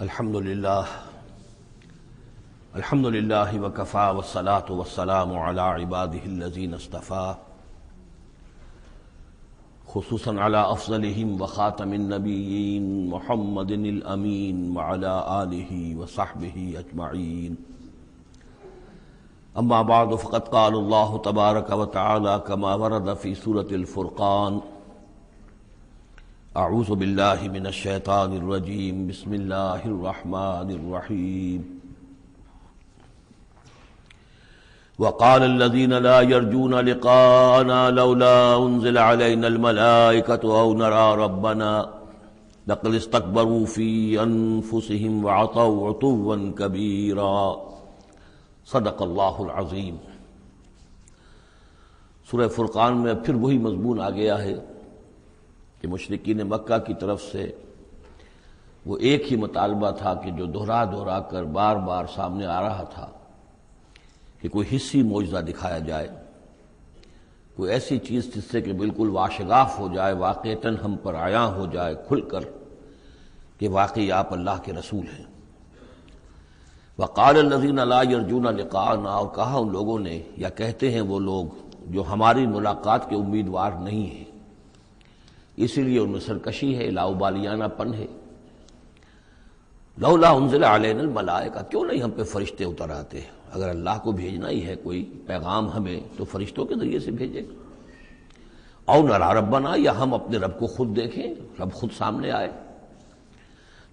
الحمد للہ وکفى والصلاة والسلام على عباده الذین اصطفى خصوصا على افضلهم وخاتم النبیین محمد الامین وعلى آلہ وصحبہ اجمعین. اما بعد فقد قال اللہ تبارک وتعالی كما ورد في سورة الفرقان: اعوذ باللہ من الشیطان الرجیم بسم اللہ الرحمن الرحیم. وقال الذين لا يرجون لقاءنا لولا انزل علينا الملائكة او نرى ربنا لقد استكبروا في انفسهم وعتوا عتوا كبيرا. صدق اللہ العظیم. سورہ فرقان میں پھر وہی مضمون آ گیا ہے کہ مشرکین مکہ کی طرف سے وہ ایک ہی مطالبہ تھا کہ جو دہرا دہرا کر بار بار سامنے آ رہا تھا کہ کوئی حصی معجزہ دکھایا جائے، کوئی ایسی چیز جس سے کہ بالکل واشگاف ہو جائے، واقعتاً ہم پر عیاں ہو جائے کھل کر کہ واقعی آپ اللہ کے رسول ہیں. وقال الذین لا یرجون لقاءنا، اور کہا ان لوگوں نے، یا کہتے ہیں وہ لوگ جو ہماری ملاقات کے امیدوار نہیں ہیں، اسی لیے ان میں سرکشی ہے، لاؤبالیانہ پن ہے. لولا انزل علینا الملائکہ، کیوں نہیں ہم پہ فرشتے اتر آتے؟ اگر اللہ کو بھیجنا ہی ہے کوئی پیغام ہمیں تو فرشتوں کے ذریعے سے بھیجے. او نرى ربنا، یا ہم اپنے رب کو خود دیکھیں، رب خود سامنے آئے.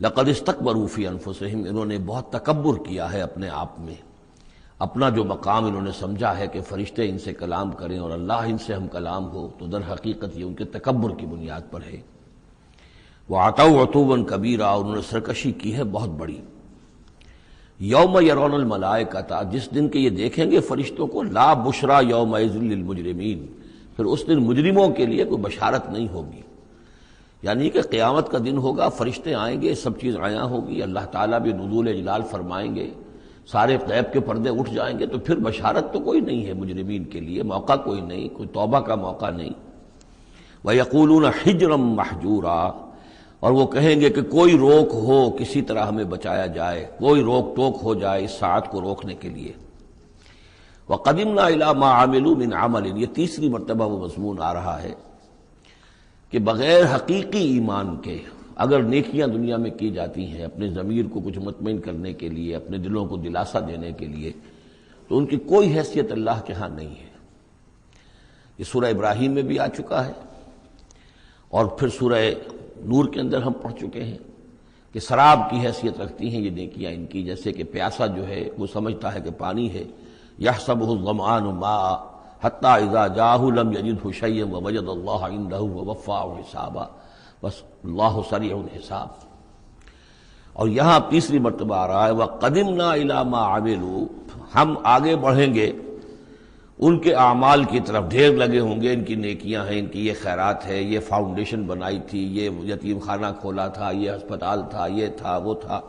لقد استکبروا فی انفسہم، انہوں نے بہت تکبر کیا ہے اپنے آپ میں، اپنا جو مقام انہوں نے سمجھا ہے کہ فرشتے ان سے کلام کریں اور اللہ ان سے ہم کلام ہو، تو در حقیقت یہ ان کے تکبر کی بنیاد پر ہے. وَعَتَوْا عُتُوًّا كَبِيرًا، انہوں نے سرکشی کی ہے بہت بڑی. یوم یرون الملائکۃ، جس دن کے یہ دیکھیں گے فرشتوں کو، لا بشرا یومئذ للمجرمین، پھر اس دن مجرموں کے لیے کوئی بشارت نہیں ہوگی. یعنی کہ قیامت کا دن ہوگا، فرشتے آئیں گے، سب چیز عیاں ہوگی، اللہ تعالیٰ بھی نزول جلال فرمائیں گے، سارے غیب کے پردے اٹھ جائیں گے، تو پھر بشارت تو کوئی نہیں ہے مجرمین کے لیے، موقع کوئی نہیں، کوئی توبہ کا موقع نہیں. وَيَقُولُونَ حِجْرًا مَحْجُورًا، اور وہ کہیں گے کہ کوئی روک ہو، کسی طرح ہمیں بچایا جائے، کوئی روک ٹوک ہو جائے اس ساعت کو روکنے کے لیے. وَقَدِمْنَا إِلَىٰ مَا عَمِلُوا مِنْ عَمَلٍ، یہ تیسری مرتبہ وہ مضمون آ رہا ہے کہ بغیر حقیقی ایمان کے اگر نیکیاں دنیا میں کی جاتی ہیں اپنے ضمیر کو کچھ مطمئن کرنے کے لیے، اپنے دلوں کو دلاسا دینے کے لیے، تو ان کی کوئی حیثیت اللہ کے ہاں نہیں ہے. یہ سورہ ابراہیم میں بھی آ چکا ہے، اور پھر سورہ نور کے اندر ہم پڑھ چکے ہیں کہ سراب کی حیثیت رکھتی ہیں یہ نیکیاں ان کی. جیسے کہ پیاسا جو ہے وہ سمجھتا ہے کہ پانی ہے، یحسبہ الظمآن ماء حتی اذا جاءہ لم یجدہ شیئا ووجد اللہ عندہ ووفاہ حسابا، بس اللہ سریع الحساب. اور یہاں تیسری مرتبہ آ رہا ہے وَقَدِمْنَا إِلَىٰ مَا عَمِلُوا، ہم آگے بڑھیں گے ان کے اعمال کی طرف، ڈھیر لگے ہوں گے، ان کی نیکیاں ہیں، ان کی یہ خیرات ہے، یہ فاؤنڈیشن بنائی تھی، یہ یتیم خانہ کھولا تھا، یہ ہسپتال تھا، یہ تھا وہ تھا،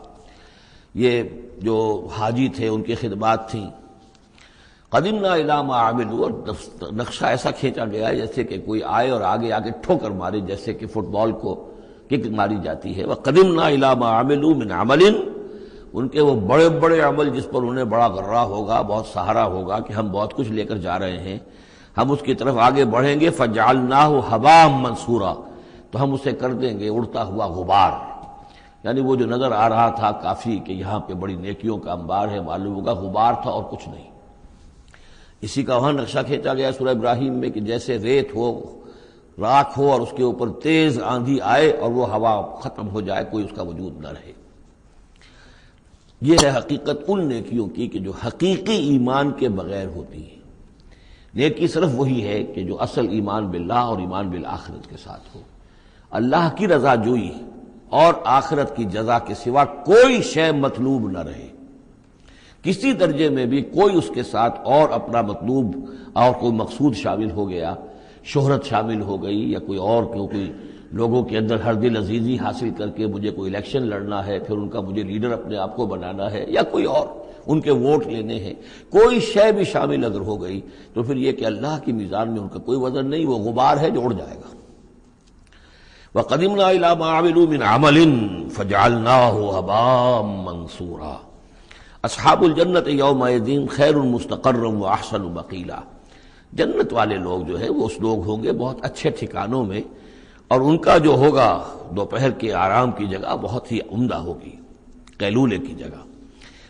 یہ جو حاجی تھے ان کی خدمات تھیں. قدمنا الی ما عملوا، اور نقشہ ایسا کھینچا گیا ہے جیسے کہ کوئی آئے اور آگے آگے ٹھوکر مارے، جیسے کہ فٹ بال کو کک ماری جاتی ہے. وقدمنا الی ما عملوا من عمل، ان کے وہ بڑے بڑے عمل جس پر انہیں بڑا غرہ ہوگا، بہت سہارا ہوگا کہ ہم بہت کچھ لے کر جا رہے ہیں، ہم اس کی طرف آگے بڑھیں گے. فجعلناہ ھباء منثورا، تو ہم اسے کر دیں گے اڑتا ہوا غبار. یعنی وہ جو نظر آ رہا تھا کافی کہ یہاں پہ بڑی نیکیوں کا انبار ہے، معلوم ہوگا غبار تھا اور کچھ نہیں. اسی کا وہاں نقشہ کھینچا گیا سورہ ابراہیم میں کہ جیسے ریت ہو، راکھ ہو، اور اس کے اوپر تیز آندھی آئے اور وہ ہوا ختم ہو جائے، کوئی اس کا وجود نہ رہے. یہ ہے حقیقت ان نیکیوں کی کہ جو حقیقی ایمان کے بغیر ہوتی ہیں. نیکی صرف وہی ہے کہ جو اصل ایمان باللہ اور ایمان بالآخرت کے ساتھ ہو، اللہ کی رضا جوئی اور آخرت کی جزا کے سوا کوئی شے مطلوب نہ رہے. کسی درجے میں بھی کوئی اس کے ساتھ اور اپنا مطلوب اور کوئی مقصود شامل ہو گیا، شہرت شامل ہو گئی، یا کوئی اور کوئی لوگوں کے اندر ہر دل عزیزی حاصل کر کے مجھے کوئی الیکشن لڑنا ہے، پھر ان کا مجھے لیڈر اپنے آپ کو بنانا ہے، یا کوئی اور ان کے ووٹ لینے ہیں، کوئی شے بھی شامل اگر ہو گئی تو پھر یہ کہ اللہ کی میزان میں ان کا کوئی وزن نہیں، وہ غبار ہے جو اڑ جائے گا. وَقَدِمْنَا إِلَىٰ مَا عَمِلُوا مِنْ عَمَلٍ فَجَعَلْنَاهُ هَبَاءً مَنْثُورًا اصحاب الجنت یومئذ خیر مستقرا واحسن مقیلا، جنت والے لوگ جو ہے وہ اس لوگ ہوں گے بہت اچھے ٹھکانوں میں، اور ان کا جو ہوگا دوپہر کے آرام کی جگہ بہت ہی عمدہ ہوگی، قیلولے کی جگہ۔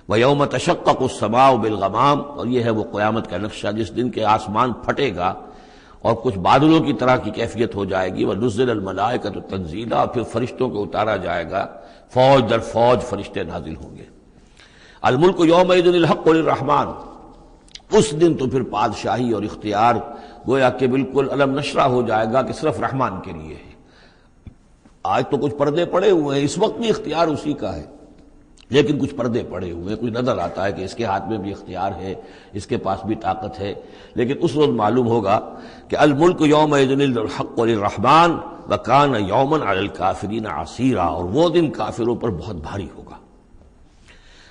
وَيَوْمَ تَشَقَّقُ السَّمَاءُ بِالْغَمَامِ، اور یہ ہے وہ قیامت کا نقشہ جس دن کے آسمان پھٹے گا اور کچھ بادلوں کی طرح کی کیفیت ہو جائے گی۔ وَنُزِّلَ الْمَلَائِكَةُ تَنزِيلًا، اور پھر فرشتوں کو اتارا جائے گا، فوج در فوج فرشتے نازل ہوں گے۔ الملک یومئذ الحق للرحمن، اس دن تو پھر بادشاہی اور اختیار گویا کہ بالکل علم نشرہ ہو جائے گا کہ صرف رحمان کے لیے ہے۔ آج تو کچھ پردے پڑے ہوئے ہیں، اس وقت بھی اختیار اسی کا ہے، لیکن کچھ پردے پڑے ہوئے ہیں، کچھ نظر آتا ہے کہ اس کے ہاتھ میں بھی اختیار ہے، اس کے پاس بھی طاقت ہے، لیکن اس روز معلوم ہوگا کہ الملک یومئذ الحق للرحمن وکان یوما علی الکافرین عسیرا، اور وہ دن کافروں پر بہت بھاری ہوگا۔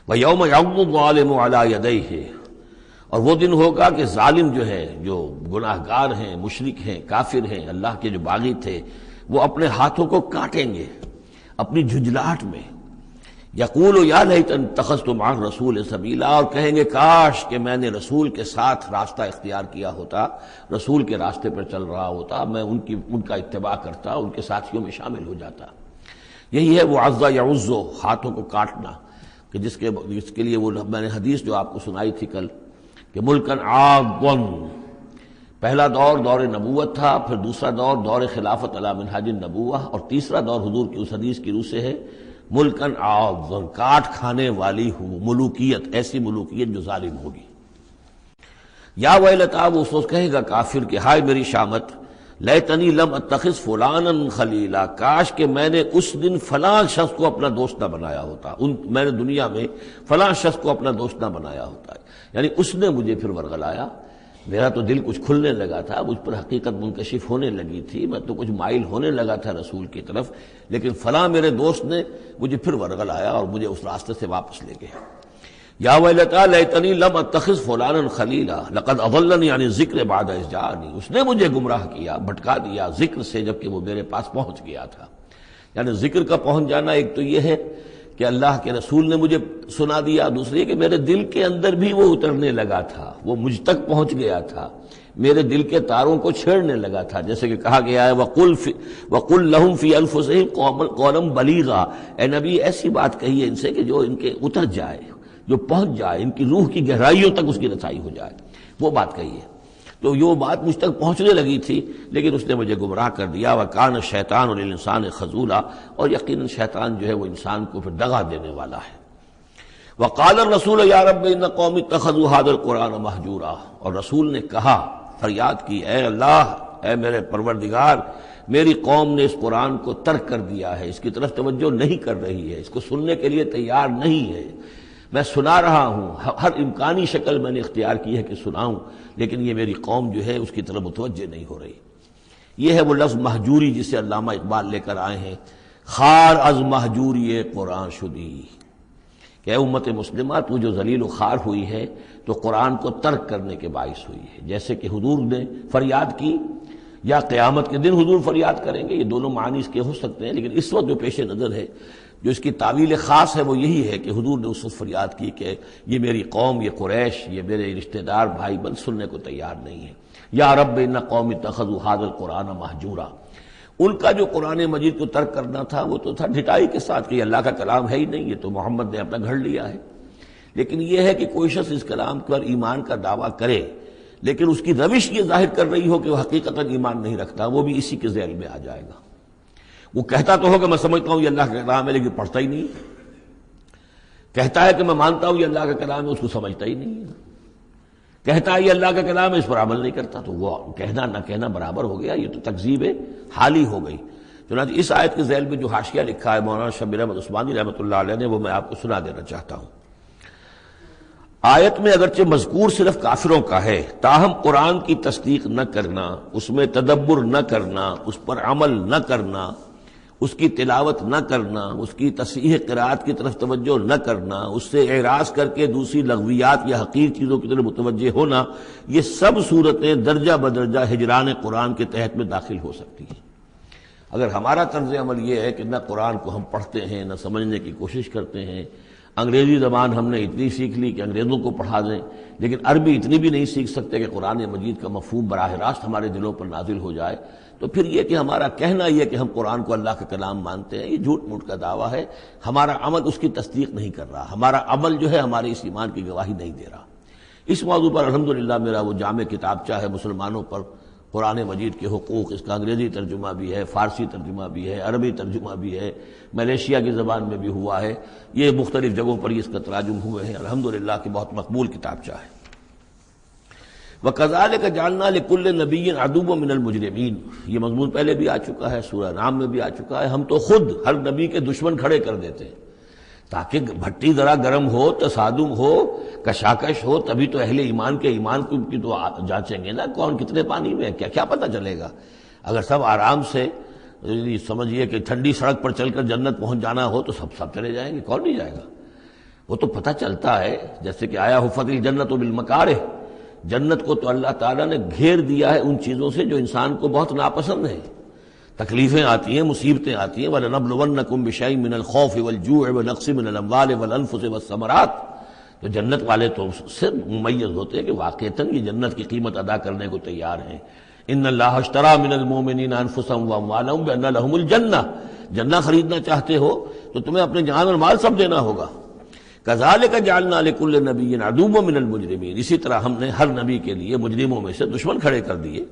وَيَوْمَ يَعُضُّ الظَّالِمُ عَلَىٰ يَدَيْهِ، اور وہ دن ہوگا کہ ظالم جو ہے، جو گناہ گار ہیں، مشرک ہیں، کافر ہیں، اللہ کے جو باغی تھے، وہ اپنے ہاتھوں کو کاٹیں گے اپنی جھنجھلاہٹ میں۔ یقول یا لیتنی اتخذت مع الرسول سبیلا، اور کہیں گے کاش کہ میں نے رسول کے ساتھ راستہ اختیار کیا ہوتا، رسول کے راستے پر چل رہا ہوتا، میں ان کا اتباع کرتا، ان کے ساتھیوں میں شامل ہو جاتا۔ یہی ہے وہ عض یعض، ہاتھوں کو کاٹنا، کہ جس کے لیے وہ میں نے حدیث جو آپ کو سنائی تھی کل کہ ملکن عاضًا، پہلا دور نبوت تھا، پھر دوسرا دور خلافت علی منہاج النبوہ، اور تیسرا دور حضور کی اس حدیث کی روح سے ہے ملکن عاضًا، کاٹ کھانے والی ملوکیت، ایسی ملوکیت جو ظالم ہوگی۔ یا ویلتا، وہ اس کہے گا کافر کہ ہائے میری شامت، لیتنی لم اتخذ فلانا خلیلا، کاش کہ میں نے اس دن فلاں شخص کو اپنا دوست نہ بنایا ہوتا، میں نے دنیا میں فلاں شخص کو اپنا دوست نہ بنایا ہوتا، یعنی اس نے مجھے پھر ورغلایا، میرا تو دل کچھ کھلنے لگا تھا، مجھ پر حقیقت منکشف ہونے لگی تھی، میں تو کچھ مائل ہونے لگا تھا رسول کی طرف، لیکن فلاں میرے دوست نے مجھے پھر ورغلایا اور مجھے اس راستے سے واپس لے گیا۔ یا ویلتا لیتنی لم اتخذ فلانا خلیلا لقد اضلنی عن الذکر بعد اذ جاءنی، اس نے مجھے گمراہ کیا، بھٹکا دیا ذکر سے جبکہ وہ میرے پاس پہنچ گیا تھا۔ یعنی ذکر کا پہنچ جانا ایک تو یہ ہے کہ اللہ کے رسول نے مجھے سنا دیا، دوسری کہ میرے دل کے اندر بھی وہ اترنے لگا تھا، وہ مجھ تک پہنچ گیا تھا، میرے دل کے تاروں کو چھیڑنے لگا تھا، جیسے کہ کہا گیا ہے وَقُلْ لَهُمْ فِي أَنفُسِهِمْ قَوْلًا بَلِيغًا، اے نبی ایسی بات کہیے ان سے کہ جو ان کے اتر جائے، جو پہنچ جائے، ان کی روح کی گہرائیوں تک اس کی رسائی ہو جائے، وہ بات کہیے۔ تو یہ بات مجھ تک پہنچنے لگی تھی، لیکن اس نے مجھے گمراہ کر دیا۔ وَكَانَ الشَّيْطَانُ لِلْإِنسَانِ خَذُولًا، اور یقیناً شیطان جو ہے وہ انسان کو پھر دغا دینے والا ہے۔ وَقَالَ الرَّسُولُ يَا رَبِّ إِنَّ قَوْمِي اتَّخَذُوا هَٰذَا الْقُرْآنَ مَهْجُورًا، اور رسول نے کہا، فریاد کی، اے اللہ، اے میرے پروردگار، میری قوم نے اس قرآن کو ترک کر دیا ہے، اس کی طرف توجہ نہیں کر رہی ہے، اس کو سننے کے لیے تیار نہیں ہے۔ میں سنا رہا ہوں، ہر امکانی شکل میں نے اختیار کی ہے کہ سناؤں، لیکن یہ میری قوم جو ہے اس کی طرف متوجہ نہیں ہو رہی۔ یہ ہے وہ لفظ مہجوری جسے علامہ اقبال لے کر آئے ہیں، خار از مہجوری قرآن شدی، کہ اے امت مسلمہ تو جو ذلیل و خوار ہوئی ہے تو قرآن کو ترک کرنے کے باعث ہوئی ہے۔ جیسے کہ حضور نے فریاد کی، یا قیامت کے دن حضور فریاد کریں گے، یہ دونوں معنی اس کے ہو سکتے ہیں، لیکن اس وقت جو پیش نظر ہے، جو اس کی تعویل خاص ہے، وہ یہی ہے کہ حضور نے اس وقت فریاد کی کہ یہ میری قوم، یہ قریش، یہ میرے رشتہ دار بھائی بند سننے کو تیار نہیں ہے۔ یا رب ان قوم اتخذوا هذا القرآن مہجورا، ان کا جو قرآن مجید کو ترک کرنا تھا وہ تو تھا ڈھٹائی کے ساتھ کہ یہ اللہ کا کلام ہے ہی نہیں، یہ تو محمد نے اپنا گھڑ لیا ہے۔ لیکن یہ ہے کہ کوئی شخص اس کلام پر ایمان کا دعویٰ کرے، لیکن اس کی روش یہ ظاہر کر رہی ہو کہ وہ حقیقتاً ایمان نہیں رکھتا، وہ بھی اسی کے ذیل میں آ جائے گا۔ وہ کہتا تو ہوگا میں سمجھتا ہوں یہ اللہ کا کلام ہے، لیکن پڑھتا ہی نہیں، کہتا ہے کہ میں مانتا ہوں یہ اللہ کا کلام ہے، اس کو سمجھتا ہی نہیں، کہتا ہے یہ اللہ کا کلام ہے، اس پر عمل نہیں کرتا، تو وہ کہنا نہ کہنا برابر ہو گیا، یہ تو تکذیب حالی ہو گئی۔ چنانچہ اس آیت کے ذیل میں جو حاشیہ لکھا ہے مولانا شبیر احمد عثمانی رحمۃ اللہ علیہ نے، وہ میں آپ کو سنا دینا چاہتا ہوں۔ آیت میں اگرچہ مذکور صرف کافروں کا ہے، تاہم قرآن کی تصدیق نہ کرنا، اس میں تدبر نہ کرنا، اس پر عمل نہ کرنا، اس کی تلاوت نہ کرنا، اس کی تصحیح قرات کی طرف توجہ نہ کرنا، اس سے اعراض کر کے دوسری لغویات یا حقیر چیزوں کی طرف متوجہ ہونا، یہ سب صورتیں درجہ بدرجہ ہجران قرآن کے تحت میں داخل ہو سکتی ہیں۔ اگر ہمارا طرز عمل یہ ہے کہ نہ قرآن کو ہم پڑھتے ہیں نہ سمجھنے کی کوشش کرتے ہیں، انگریزی زبان ہم نے اتنی سیکھ لی کہ انگریزوں کو پڑھا دیں، لیکن عربی اتنی بھی نہیں سیکھ سکتے کہ قرآن مجید کا مفہوم براہ راست ہمارے دلوں پر نازل ہو جائے، تو پھر یہ کہ ہمارا کہنا یہ کہ ہم قرآن کو اللہ کا کلام مانتے ہیں، یہ جھوٹ موٹ کا دعویٰ ہے، ہمارا عمل اس کی تصدیق نہیں کر رہا، ہمارا عمل جو ہے ہمارے اس ایمان کی گواہی نہیں دے رہا۔ اس موضوع پر الحمدللہ میرا وہ جامع کتابچہ ہے مسلمانوں پر قرآن مجید کے حقوق، اس کا انگریزی ترجمہ بھی ہے، فارسی ترجمہ بھی ہے، عربی ترجمہ بھی ہے، ملیشیا کی زبان میں بھی ہوا ہے، یہ مختلف جگہوں پر اس کا تراجم ہوئے ہیں، الحمدللہ کہ بہت مقبول کتابچہ ہے۔ وَكَذَلِكَ جَعَلْنَا لِكُلِّ نَبِيٍّ عَدُوًّا مِّنَ الْمُجْرِمِينَ، یہ مضمون پہلے بھی آ چکا ہے، سورہ نام میں بھی آ چکا ہے، ہم تو خود ہر نبی کے دشمن کھڑے کر دیتے ہیں تاکہ بھٹی ذرا گرم ہو، تصادم ہو، کشاکش ہو، تبھی تو اہل ایمان کے ایمان کی تو جانچیں گے نا کون کتنے پانی میں ہے، کیا پتہ چلے گا۔ اگر سب آرام سے سمجھیے کہ ٹھنڈی سڑک پر چل کر جنت پہنچ جانا ہو تو سب چلے جائیں گے، کون نہیں جائے گا؟ وہ تو پتہ چلتا ہے، جیسے کہ آیا حفت الجنت بالمکارہ، جنت کو تو اللہ تعالیٰ نے گھیر دیا ہے ان چیزوں سے جو انسان کو بہت ناپسند ہیں، تکلیفیں آتی ہیں، مصیبتیں آتی ہیں، وَلَنَبْلُوَنَّكُمْ بِشَيْءٍ مِّنَ الْخَوْفِ وَالْجُوعِ وَنَقْصٍ مِّنَ الْأَمْوَالِ وَالْأَنفُسِ وَالثَّمَرَاتِ، تو جنت والے تو سے ممیز ہوتے ہیں کہ واقعتاً یہ جنت کی قیمت ادا کرنے کو تیار ہیں۔ ان اللہ اشترى من المؤمنین انفسهم واموالهم بان لهم الجنہ، جنہ خریدنا چاہتے ہو تو تمہیں اپنے جان اور مال سب دینا ہوگا۔ کذالک جعلنا لکل نبی عدوا من المجرمین، اسی طرح ہم نے ہر نبی کے لیے مجرموں میں سے دشمن کھڑے کر دیے۔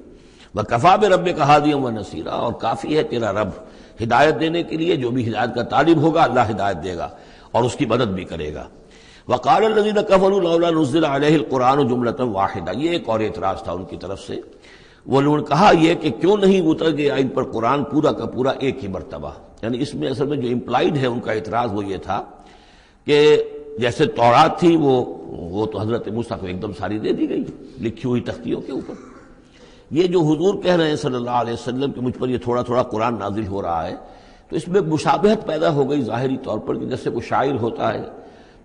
وکفی بربک ہادیا ونصیرا، اور کافی ہے تیرا رب ہدایت دینے کے لیے، جو بھی ہدایت کا طالب ہوگا اللہ ہدایت دے گا اور اس کی مدد بھی کرے گا۔ وقال الذین کفروا لولا نزل علیہ القرآن جملۃ واحدہ، یہ ایک اور اعتراض تھا ان کی طرف سے، وہ لوگوں نے کہا یہ کہ کیوں نہیں اتر گیا ان پر قرآن پورا کا پورا ایک ہی مرتبہ، یعنی اس میں اصل میں جو امپلائڈ ہے ان کا اعتراض وہ یہ تھا کہ جیسے تورات تھی وہ تو حضرت موسیٰ کو ایک دم ساری دے دی گئی لکھی ہوئی تختیوں کے اوپر، یہ جو حضور کہہ رہے ہیں صلی اللہ علیہ وسلم کہ مجھ پر یہ تھوڑا تھوڑا قرآن نازل ہو رہا ہے، تو اس میں مشابہت پیدا ہو گئی ظاہری طور پر کہ جیسے کوئی شاعر ہوتا ہے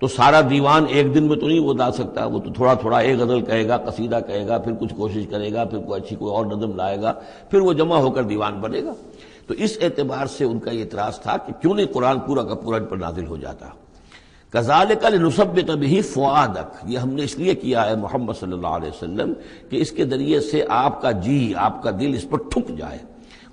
تو سارا دیوان ایک دن میں تو نہیں وہ لا سکتا، وہ تو تھوڑا تھوڑا ایک غزل کہے گا، قصیدہ کہے گا، پھر کچھ کوشش کرے گا، پھر کوئی اچھی کوئی اور نظم لائے گا، پھر وہ جمع ہو کر دیوان بنے گا۔ تو اس اعتبار سے ان کا یہ اعتراض تھا کہ کیوں نہیں قرآن پورا کا پورا ان پر نازل ہو جاتا۔ کذالک لنثبت بہ فؤادک، یہ ہم نے اس لیے کیا ہے محمد صلی اللہ علیہ وسلم کہ اس کے ذریعے سے آپ کا جی، آپ کا دل اس پر ٹھک جائے۔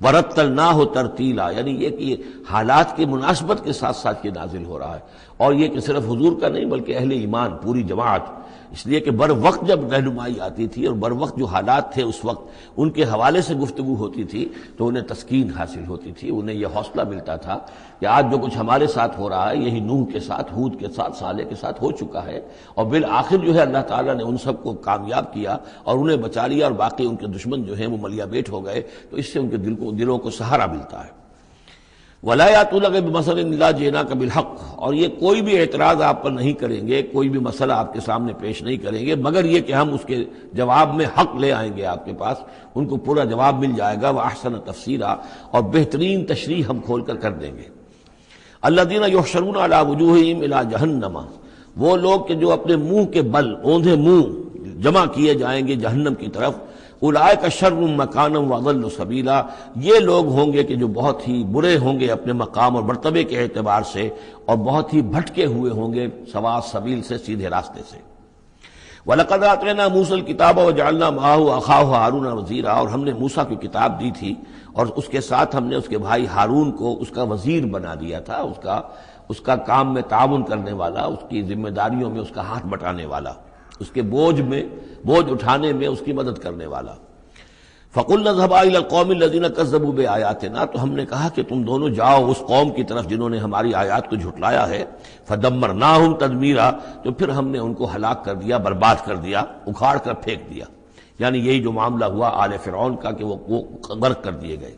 ورتلناہ ترتیلا، یعنی یہ کہ حالات کی مناسبت کے ساتھ ساتھ یہ نازل ہو رہا ہے، اور یہ کہ صرف حضور کا نہیں بلکہ اہل ایمان پوری جماعت، اس لیے کہ بر وقت جب رہنمائی آتی تھی اور بر وقت جو حالات تھے اس وقت ان کے حوالے سے گفتگو ہوتی تھی تو انہیں تسکین حاصل ہوتی تھی، انہیں یہ حوصلہ ملتا تھا کہ آج جو کچھ ہمارے ساتھ ہو رہا ہے یہی نوح کے ساتھ، ہود کے ساتھ، صالح کے ساتھ ہو چکا ہے، اور بالآخر جو ہے اللہ تعالیٰ نے ان سب کو کامیاب کیا اور انہیں بچا لیا، اور باقی ان کے دشمن جو ہیں وہ ملیا بیٹھ ہو گئے، تو اس سے ان کے دلوں کو سہارا ملتا ہے۔ وَلَا يَأْتُونَكَ بِمَثَلٍ إِلَّا جِئْنَاكَ بِالْحَقِّ، اور یہ کوئی بھی اعتراض آپ پر نہیں کریں گے، کوئی بھی مسئلہ آپ کے سامنے پیش نہیں کریں گے مگر یہ کہ ہم اس کے جواب میں حق لے آئیں گے آپ کے پاس، ان کو پورا جواب مل جائے گا، وَأَحْسَنَ تَفْسِيرًا، اور بہترین تشریح ہم کھول کر دیں گے۔ الَّذِينَ يُحْشَرُونَ عَلَىٰ وُجُوهِهِمْ إِلَىٰ جَهَنَّمَ، وہ لوگ کہ جو اپنے منہ کے بل اوندھے منہ جمع کیے جائیں گے جہنم کی طرف، اولئک شر مکانا واضل سبیلا، یہ لوگ ہوں گے کہ جو بہت ہی برے ہوں گے اپنے مقام اور مرتبے کے اعتبار سے، اور بہت ہی بھٹکے ہوئے ہوں گے سوا سبیل سے، سیدھے راستے سے۔ وَلَقَدْ آتَيْنَا مُوسَى الْكِتَابَ وَجَعَلْنَا مَعَهُ أَخَاهُ هَارُونَ وَزِيرًا، اور ہم نے موسیٰ کی کتاب دی تھی اور اس کے ساتھ ہم نے اس کے بھائی ہارون کو اس کا وزیر بنا دیا تھا، اس کا کام میں تعاون کرنے والا، اس کی ذمہ داریوں میں اس کا ہاتھ بٹانے والا، اس کے بوجھ اٹھانے میں اس کی مدد کرنے والا۔ فَقُلْنَا اذْهَبَا إِلَى الْقَوْمِ الَّذِينَ كَذَّبُوا بِآيَاتِنَا، تو ہم نے کہا کہ تم دونوں جاؤ اس قوم کی طرف جنہوں نے ہماری آیات کو جھٹلایا ہے، فَدَمَّرْنَاهُمْ تَدْمِيرًا، تو پھر ہم نے ان کو ہلاک کر دیا، برباد کر دیا، اکھاڑ کر پھینک دیا، یعنی یہی جو معاملہ ہوا آل فرعون کا کہ وہ غرق کر دیے گئے۔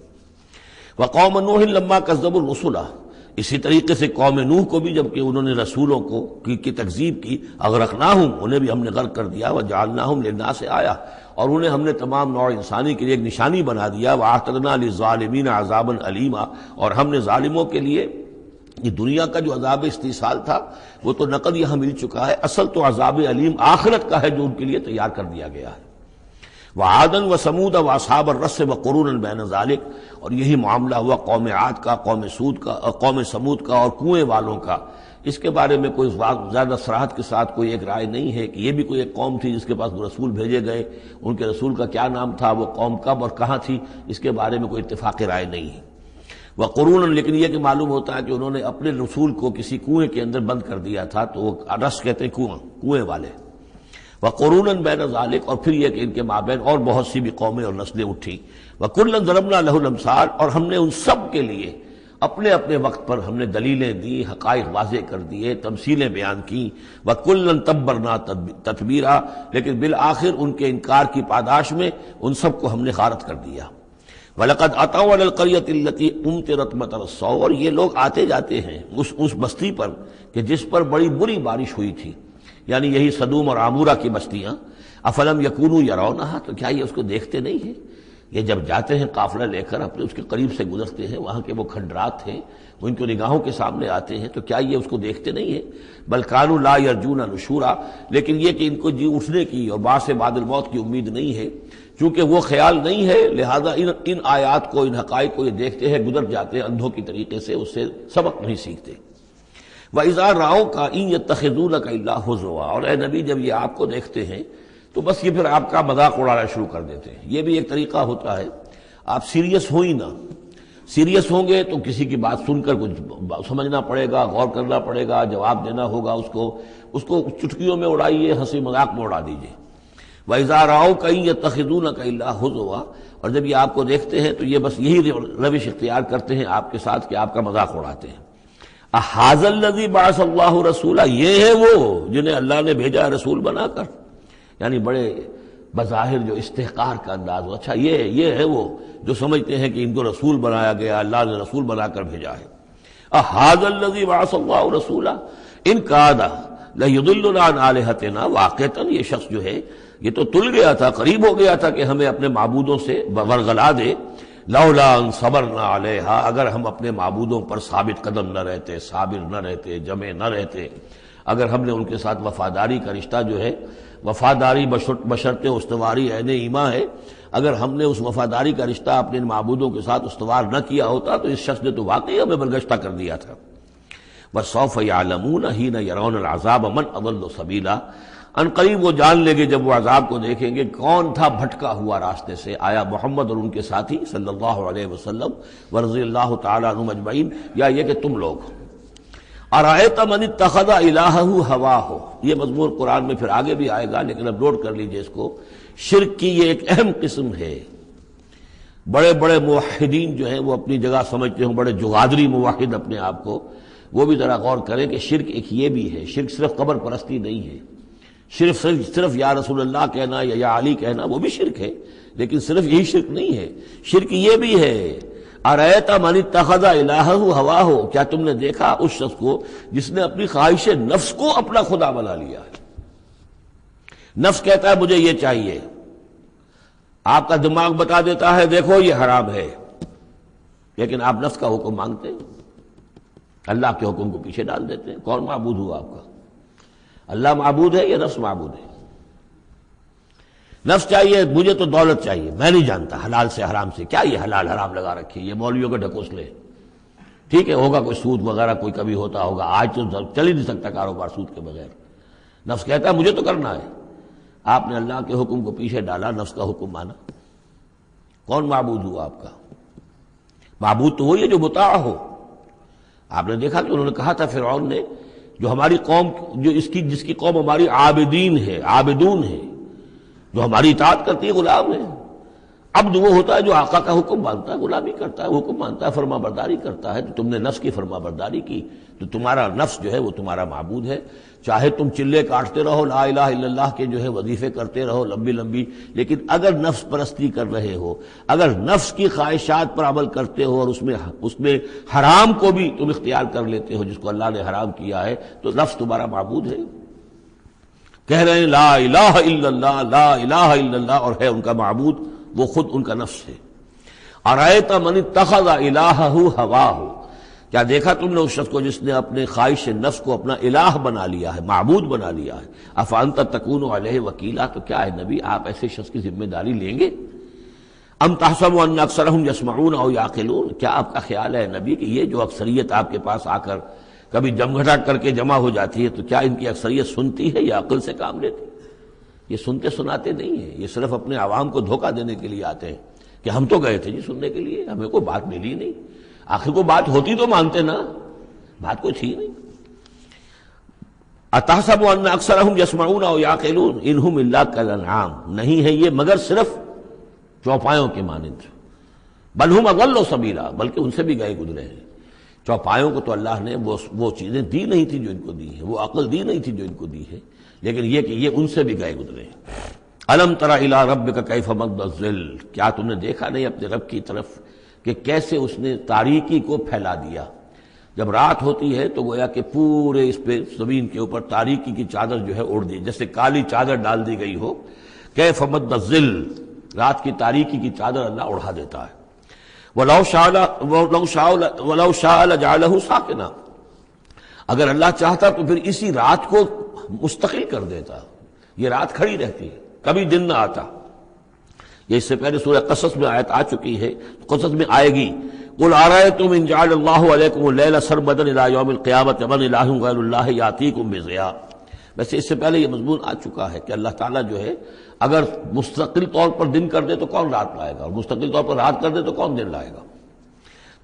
وَقَوْمَ نُوحٍ لَمَّا كَذَّبُوا الرُّسُلَ، اسی طریقے سے قوم نوح کو بھی جب کہ انہوں نے رسولوں کی تکذیب کی، اغرقناہم، انہیں بھی ہم نے غرق کر دیا، وجعلناہم للناس آیہ، اور انہیں ہم نے تمام نوع انسانی کے لیے ایک نشانی بنا دیا، واعتدنا للظالمین عذابا الیما، اور ہم نے ظالموں کے لیے یہ دنیا کا جو عذاب استیصال تھا وہ تو نقد یہاں مل چکا ہے، اصل تو عذاب علیم آخرت کا ہے جو ان کے لیے تیار کر دیا گیا ہے۔ وعادا وثمود واصحاب الرس وقرونا بین ذلک، اور یہی معاملہ ہوا قوم عاد کا، قوم سمود کا اور کنویں والوں کا۔ اس کے بارے میں کوئی زیادہ صراحت کے ساتھ کوئی ایک رائے نہیں ہے کہ یہ بھی کوئی ایک قوم تھی جس کے پاس رسول بھیجے گئے، ان کے رسول کا کیا نام تھا، وہ قوم کب اور کہاں تھی، اس کے بارے میں کوئی اتفاق رائے نہیں ہے۔ وقرونا، لیکن یہ کہ معلوم ہوتا ہے کہ انہوں نے اپنے رسول کو کسی کنویں کے اندر بند کر دیا تھا، تو وہ رس کہتے ہیں کنویں والے۔ وقرونا بین ذلک، اور پھر یہ کہ ان کے مابین اور بہت سی بھی قومیں اور نسلیں اٹھی۔ وکلا ضربنا لہ الامثال، اور ہم نے ان سب کے لیے اپنے اپنے وقت پر ہم نے دلیلیں دی، حقائق واضح کر دیے، تمثیلیں بیان کی۔ وکلا تبرنا تتبیرا، لیکن بالآخر ان کے انکار کی پاداش میں ان سب کو ہم نے غارت کر دیا۔ وَلَقَدْ أَتَوْا عَلَى الْقَرْيَةِ الَّتِي أُمْطِرَتْ مَطَرَ السَّوْءِ، اور یہ لوگ آتے جاتے ہیں اس بستی پر کہ جس پر بڑی بری بارش ہوئی تھی، یعنی یہی سدوم اور عمورہ کی بستیاں۔ افلم یکونوا یرونہا، تو کیا یہ اس کو دیکھتے نہیں ہیں؟ یہ جب جاتے ہیں قافلہ لے کر اپنے اس کے قریب سے گزرتے ہیں، وہاں کے وہ کھنڈرات ہیں وہ ان کی نگاہوں کے سامنے آتے ہیں، تو کیا یہ اس کو دیکھتے نہیں ہیں؟ بل کانوا لا یرجون نشورا، لیکن یہ کہ ان کو جی اٹھنے کی اور بعد سے بعد الموت کی امید نہیں ہے، چونکہ وہ خیال نہیں ہے، لہذا ان آیات کو، ان حقائق کو یہ دیکھتے ہیں، گزر جاتے ہیں اندھوں کی طریقے سے، اس سے سبق نہیں سیکھتے۔ وَإِذَا رَأَوْكَ إِن يَتَّخِذُونَكَ إِلَّا هُزُوًا، اور اے نبی جب یہ آپ کو دیکھتے ہیں تو بس یہ پھر آپ کا مذاق اڑانا شروع کر دیتے ہیں۔ یہ بھی ایک طریقہ ہوتا ہے، آپ سیریس ہو ہی نہ، سیریس ہوں گے تو کسی کی بات سن کر کچھ سمجھنا پڑے گا، غور کرنا پڑے گا، جواب دینا ہوگا اس کو چٹکیوں میں اڑائیے، ہنسی مذاق میں اڑا دیجیے۔ وَإِذَا رَأَوْكَ إِن يَتَّخِذُونَكَ إِلَّا هُزُوًا، اور جب یہ آپ کو دیکھتے ہیں تو یہ بس یہی روش اختیار کرتے ہیں آپ کے ساتھ کہ آپ کا مذاق اڑاتے ہیں۔ اَهَٰذَا الَّذِي بَعَثَ اللَّهُ رَسُولًا، یہ ہے وہ جنہیں اللہ نے بھیجا رسول بنا کر، یعنی بڑے بظاہر جو استحقار کا انداز ہو، اچھا یہ ہے وہ جو سمجھتے ہیں کہ ان کو رسول بنایا گیا، اللہ نے رسول بنا کر بھیجا ہے۔ اَهَٰذَا الَّذِي بَعَثَ اللَّهُ رَسُولًا إِن كَادَ لَيُضِلُّنَا عَنْ آلِهَتِنَا، واقعتاً یہ شخص جو ہے یہ تو تل گیا تھا، قریب ہو گیا تھا کہ ہمیں اپنے معبودوں سے ورغلا دے۔ لولا ان صبرنا علیہا، اگر ہم اپنے معبودوں پر ثابت قدم نہ رہتے، صابر نہ رہتے، جمع نہ رہتے، اگر ہم نے ان کے ساتھ وفاداری کا رشتہ جو ہے، وفاداری بشرط استواری عین ایمان ہے، اگر ہم نے اس وفاداری کا رشتہ اپنے معبودوں کے ساتھ استوار نہ کیا ہوتا تو اس شخص نے تو واقعی ہمیں برگشتہ کر دیا تھا۔ وَسَوْفَ يَعْلَمُونَ حِينَ يَرَوْنَ الْعَذَابَ مَنْ أَضَلُّ سَبِيلًا، ان قریب وہ جان لیں گے جب وہ عذاب کو دیکھیں گے کون تھا بھٹکا ہوا راستے سے۔ آیا محمد اور ان کے ساتھی صلی اللہ علیہ وسلم ورضی اللہ تعالیٰ عنہم اجمعین، یا یہ کہ تم لوگ۔ ارأیت من اتخذ الہہ ہواہ، یہ مضمون قرآن میں پھر آگے بھی آئے گا، لیکن اب نوٹ کر لیجئے اس کو۔ شرک کی یہ ایک اہم قسم ہے، بڑے بڑے موحدین جو ہیں وہ اپنی جگہ سمجھتے ہیں، بڑے جغادری موحد اپنے آپ کو، وہ بھی ذرا غور کریں کہ شرک ایک یہ بھی ہے، شرک صرف قبر پرستی نہیں ہے، صرف یا رسول اللہ کہنا یا علی کہنا وہ بھی شرک ہے، لیکن صرف یہی شرک نہیں ہے، شرک یہ بھی ہے۔ ارأیت من اتخذ الہہ ہواہ، کیا تم نے دیکھا اس شخص کو جس نے اپنی خواہش نفس کو اپنا خدا بنا لیا ہے؟ نفس کہتا ہے مجھے یہ چاہیے، آپ کا دماغ بتا دیتا ہے دیکھو یہ حرام ہے، لیکن آپ نفس کا حکم مانگتے ہیں، اللہ کے حکم کو پیچھے ڈال دیتے ہیں۔ کون معبود ہوا آپ کا؟ اللہ معبود ہے یا نفس معبود ہے؟ نفس چاہیے مجھے تو دولت چاہیے، میں نہیں جانتا حلال سے حرام سے، کیا یہ حلال حرام لگا رکھی، یہ مولویوں کے ڈھکوسلے، ٹھیک ہے ہوگا کوئی سود وغیرہ کوئی کبھی ہوتا ہوگا، آج تو چل ہی نہیں سکتا کاروبار سود کے بغیر۔ نفس کہتا ہے مجھے تو کرنا ہے، آپ نے اللہ کے حکم کو پیچھے ڈالا، نفس کا حکم مانا۔ کون معبود ہوا آپ کا؟ معبود تو وہی ہے جو مطاع ہو۔ آپ نے دیکھا کہ انہوں نے کہا تھا فرعون نے، جو ہماری قوم جس کی قوم ہماری عابدین ہے، عابدون ہے، جو ہماری اطاعت کرتی ہے، غلام ہے۔ عبد وہ ہوتا ہے جو آقا کا حکم مانتا ہے، غلامی کرتا ہے، حکم مانتا ہے، فرما برداری کرتا ہے۔ تو تم نے نفس کی فرما برداری کی تو تمہارا نفس جو ہے وہ تمہارا معبود ہے۔ چاہے تم چلے کاٹتے رہو، لا الہ الا اللہ کے جو ہے وظیفے کرتے رہو لمبی لمبی، لیکن اگر نفس پرستی کر رہے ہو، اگر نفس کی خواہشات پر عمل کرتے ہو اور اس میں حرام کو بھی تم اختیار کر لیتے ہو جس کو اللہ نے حرام کیا ہے، تو نفس تمہارا معبود ہے۔ کہہ رہے ہیں لا الہ الا اللہ، لا الہ الا اللہ، اور ہے ان کا معبود وہ خود ان کا نفس ہے۔ ارأیت من اتخذ الہہ ہواہ، کیا دیکھا تم نے اس شخص کو جس نے اپنے خواہش نفس کو اپنا الہ بنا لیا ہے، معبود بنا لیا ہے؟ افانت تکون علیہ وکیلا، تو کیا ہے نبی آپ ایسے شخص کی ذمہ داری لیں گے؟ ام تحسب ان اکثرهم یسمعون او یعقلون، کیا آپ کا خیال ہے نبی کہ یہ جو اکثریت آپ کے پاس آ کر کبھی جمگھٹا کر کے جمع ہو جاتی ہے، تو کیا ان کی اکثریت سنتی ہے یا عقل سے کام لیتی؟ یہ سنتے سناتے نہیں ہیں، یہ صرف اپنے عوام کو دھوکہ دینے کے لیے آتے ہیں کہ ہم تو گئے تھے جی سننے کے لیے، ہمیں کوئی بات ملی نہیں۔ آخر کو بات ہوتی تو مانتے نا، بات کوئی تھی نہیں۔ اتحسب ان اکثرهم یسمعون او یعقلون انہم الا کالانعام، نہیں ہے یہ مگر صرف چوپایوں کے مانند، بل ہم اضل سبیلا، بلکہ ان سے بھی گئے گزرے ہیں۔ چوپایوں کو تو اللہ نے وہ چیزیں دی نہیں تھی جو ان کو دی ہیں، وہ عقل دی نہیں تھی جو ان کو دی ہے، لیکن یہ کہ یہ ان سے بھی گئے گزرے ہیں۔ الم تر الی ربک کیف مد الظل، کیا تم نے دیکھا نہیں اپنے رب کی طرف کہ کیسے اس نے تاریکی کو پھیلا دیا؟ جب رات ہوتی ہے تو گویا کہ پورے اس پہ زمین کے اوپر تاریکی کی چادر جو ہے اوڑ دی، جیسے کالی چادر ڈال دی گئی ہو۔ کیف مد الظل، رات کی تاریکی کی چادر اللہ اڑا دیتا ہے۔ وَلَوْ شَاءَ لَجَعَلَهُ سَاكِنًا، اگر اللہ چاہتا تو پھر اسی رات کو مستقل کر دیتا، یہ رات کھڑی رہتی ہے، کبھی دن نہ آتا۔ یہ اس سے پہلے سورہ قصص میں آیت آ چکی ہے، قصص میں آئے گی۔ قُلْ أَرَأَيْتُمْ إِنْ جَعَلَ اللَّهُ عَلَيْكُمُ اللَّيْلَ سَرْمَدًا إِلَىٰ يَوْمِ الْقِيَامَةِ مَنْ إِلَٰهٌ غَيْرُ اللَّهِ يَأْتِيكُمْ بِضِيَاءٍ۔ ویسے اس سے پہلے یہ مضمون آ چکا ہے کہ اللہ تعالیٰ جو ہے اگر مستقل طور پر دن کر دے تو کون رات لائے گا، اور مستقل طور پر رات کر دے تو کون دن لائے گا؟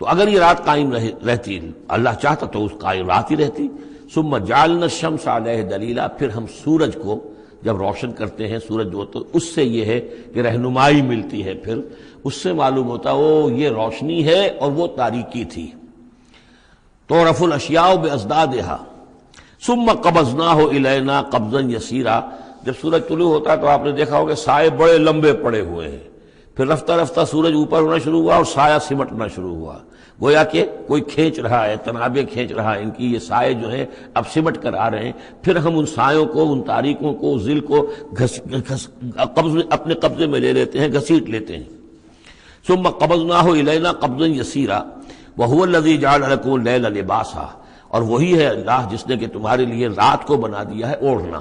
تو اگر یہ رات قائم رہتی، اللہ چاہتا تو اس قائم رات ہی رہتی۔ ثم جعلنا الشمس علیہ دلیلا، پھر ہم سورج کو جب روشن کرتے ہیں، سورج جو تو اس سے یہ ہے کہ رہنمائی ملتی ہے، پھر اس سے معلوم ہوتا وہ یہ روشنی ہے اور وہ تاریکی تھی۔ تعرف الاشیاء بازدادها ثم قبضناہ الینا قبضا یسیرا، جب سورج طلوع ہوتا ہے تو آپ نے دیکھا ہوگا سائے بڑے لمبے پڑے ہوئے ہیں، پھر رفتہ رفتہ سورج اوپر ہونا شروع ہوا اور سایہ سمٹنا شروع ہوا، گویا کہ کوئی کھینچ رہا ہے، تنابیں کھینچ رہا ہے، ان کی یہ سائے جو ہیں اب سمٹ کر آ رہے ہیں۔ پھر ہم ان سایوں کو، ان تاریکوں کو، ذل کو اپنے قبضے میں لے لیتے ہیں، گھسیٹ لیتے ہیں۔ ثم قبضناہ الینا قبضا یسیرا وہو الذی جعل لکم اللیل لباسا، اور وہی ہے اللہ جس نے کہ تمہارے لیے رات کو بنا دیا ہے اوڑھنا،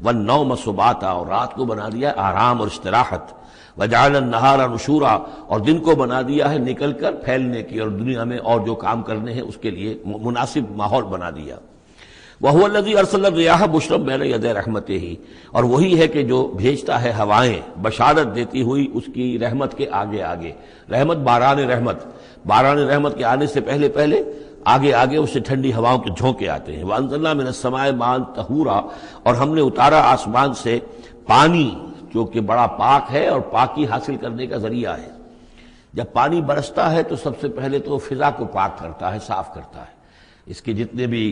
والنوم سباتا، اور رات کو بنا دیا ہے آرام اور استراحت، وجعل النہار نشورا، اور دن کو بنا دیا ہے نکل کر پھیلنے کی اور دنیا میں اور جو کام کرنے ہیں اس کے لیے مناسب ماحول بنا دیا۔ وَهُوَ الَّذِي أَرْسَلَ الرِّيَاحَ بُشْرًا بَيْنَ يَدَيْ رَحْمَتِهِ، اور وہی ہے کہ جو بھیجتا ہے ہوائیں بشارت دیتی ہوئی اس کی رحمت کے آگے آگے۔ رحمت باران رحمت کے آنے سے پہلے پہلے آگے آگے اس سے ٹھنڈی ہواؤں کے جھونکے آتے ہیں۔ وَأَنزَلْنَا مِنَ السَّمَاءِ مَاءً طَهُورًا، اور ہم نے اتارا آسمان سے پانی جو کہ بڑا پاک ہے اور پاکی حاصل کرنے کا ذریعہ ہے۔ جب پانی برستا ہے تو سب سے پہلے تو فضا کو پاک کرتا ہے، صاف کرتا ہے، اس کے جتنے بھی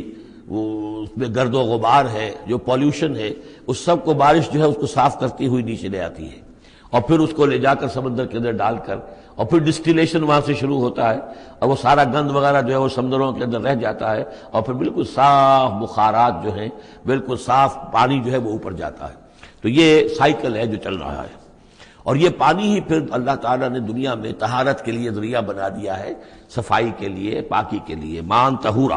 وہ اس میں گرد و غبار ہے، جو پولیوشن ہے، اس سب کو بارش جو ہے اس کو صاف کرتی ہوئی نیچے لے آتی ہے، اور پھر اس کو لے جا کر سمندر کے اندر ڈال کر، اور پھر ڈسٹیلیشن وہاں سے شروع ہوتا ہے، اور وہ سارا گند وغیرہ جو ہے وہ سمندروں کے اندر رہ جاتا ہے، اور پھر بالکل صاف بخارات جو ہیں، بالکل صاف پانی جو ہے وہ اوپر جاتا ہے۔ تو یہ سائیکل ہے جو چل رہا ہے، اور یہ پانی ہی پھر اللہ تعالیٰ نے دنیا میں طہارت کے لیے ذریعہ بنا دیا ہے، صفائی کے لیے، پاکی کے لیے۔ ماءً طہورا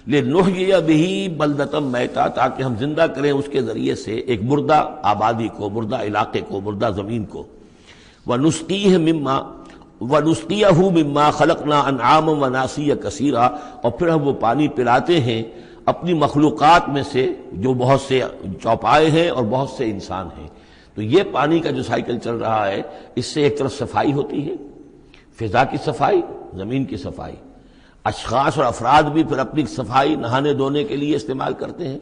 لنحیی بہ بلدۃ میتا، تاکہ ہم زندہ کریں اس کے ذریعے سے ایک مردہ آبادی کو، مردہ علاقے کو، مردہ زمین کو۔ ونسقیہ مما خلقنا انعاما وناسیا کثیرا، اور پھر ہم وہ پانی پلاتے ہیں اپنی مخلوقات میں سے جو بہت سے چوپائے ہیں اور بہت سے انسان ہیں۔ تو یہ پانی کا جو سائیکل چل رہا ہے، اس سے ایک طرف صفائی ہوتی ہے، فضا کی صفائی، زمین کی صفائی، اشخاص اور افراد بھی پھر اپنی صفائی نہانے دھونے کے لیے استعمال کرتے ہیں۔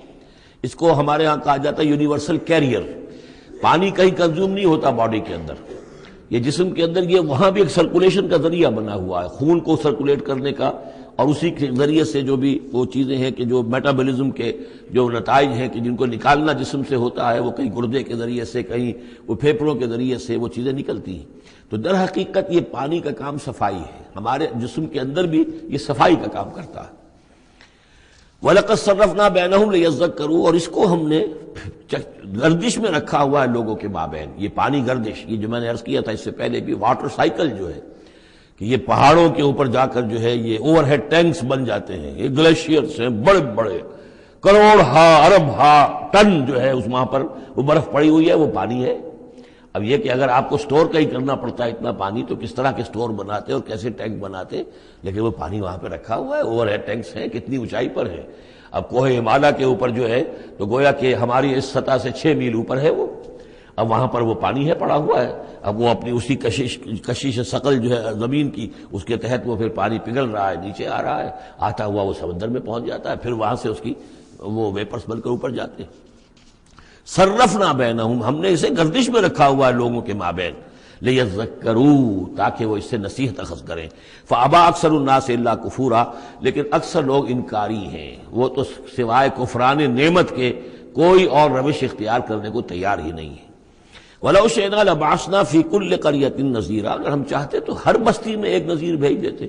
اس کو ہمارے ہاں کہا جاتا ہے یونیورسل کیریئر۔ پانی کہیں کنزیوم نہیں ہوتا باڈی کے اندر، یہ جسم کے اندر یہ وہاں بھی ایک سرکولیشن کا ذریعہ بنا ہوا ہے، خون کو سرکولیٹ کرنے کا، اور اسی کے ذریعے سے جو بھی وہ چیزیں ہیں کہ جو میٹابولزم کے جو نتائج ہیں کہ جن کو نکالنا جسم سے ہوتا ہے، وہ کہیں گردے کے ذریعے سے، کہیں وہ پھیپھڑوں کے ذریعے سے وہ چیزیں نکلتی ہیں۔ تو در حقیقت یہ پانی کا کام صفائی ہے، ہمارے جسم کے اندر بھی یہ صفائی کا کام کرتا ہے۔ وَلَقَدْ صَرَّفْنَا بَيْنَهُمْ لِيَذَّكَّرُوا، اور اس کو ہم نے گردش میں رکھا ہوا ہے لوگوں کے مابین، یہ پانی گردش، یہ جو میں نے عرض کیا تھا اس سے پہلے بھی، واٹر سائیکل جو ہے کہ یہ پہاڑوں کے اوپر جا کر جو ہے یہ اوور ہیڈ ٹینکس بن جاتے ہیں، یہ گلیشیئرس ہیں بڑے بڑے، کروڑ ارب ٹن جو ہے اس وہاں پر وہ برف پڑی ہوئی ہے، وہ پانی ہے۔ اب یہ کہ اگر آپ کو سٹور کہیں کرنا پڑتا ہے اتنا پانی تو کس طرح کے سٹور بناتے اور کیسے ٹینک بناتے، لیکن وہ پانی وہاں پہ رکھا ہوا ہے، اوور ہیڈ ٹینکس ہیں، کتنی اونچائی پر ہے۔ اب کوہ ہمالیہ کے اوپر جو ہے تو گویا کہ ہماری اس سطح سے 6 میل اوپر ہے وہ، اب وہاں پر وہ پانی ہے پڑا ہوا ہے، اب وہ اپنی اسی کشش ثقل جو ہے زمین کی، اس کے تحت وہ پھر پانی پگھل رہا ہے، نیچے آ رہا ہے، آتا ہوا وہ سمندر میں پہنچ جاتا ہے، پھر وہاں سے اس کی وہ ویپرز بن کر اوپر جاتے ہیں۔ صرفنا بینہم، ہم نے اسے گردش میں رکھا ہوا ہے لوگوں کے مابین، لیذکروا، تاکہ وہ اس سے نصیحت اخذ کریں۔ فابا اکثر الناس الا کفورا، لیکن اکثر لوگ انکاری ہیں، وہ تو سوائے کفران نعمت کے کوئی اور روش اختیار کرنے کو تیار ہی نہیں ہے۔ وَلَوْ شِئْنَا لَبَعَثْنَا فِي كُلِّ قَرْيَةٍ نَذِيرًا، اگر ہم چاہتے تو ہر بستی میں ایک نذیر بھیج دیتے،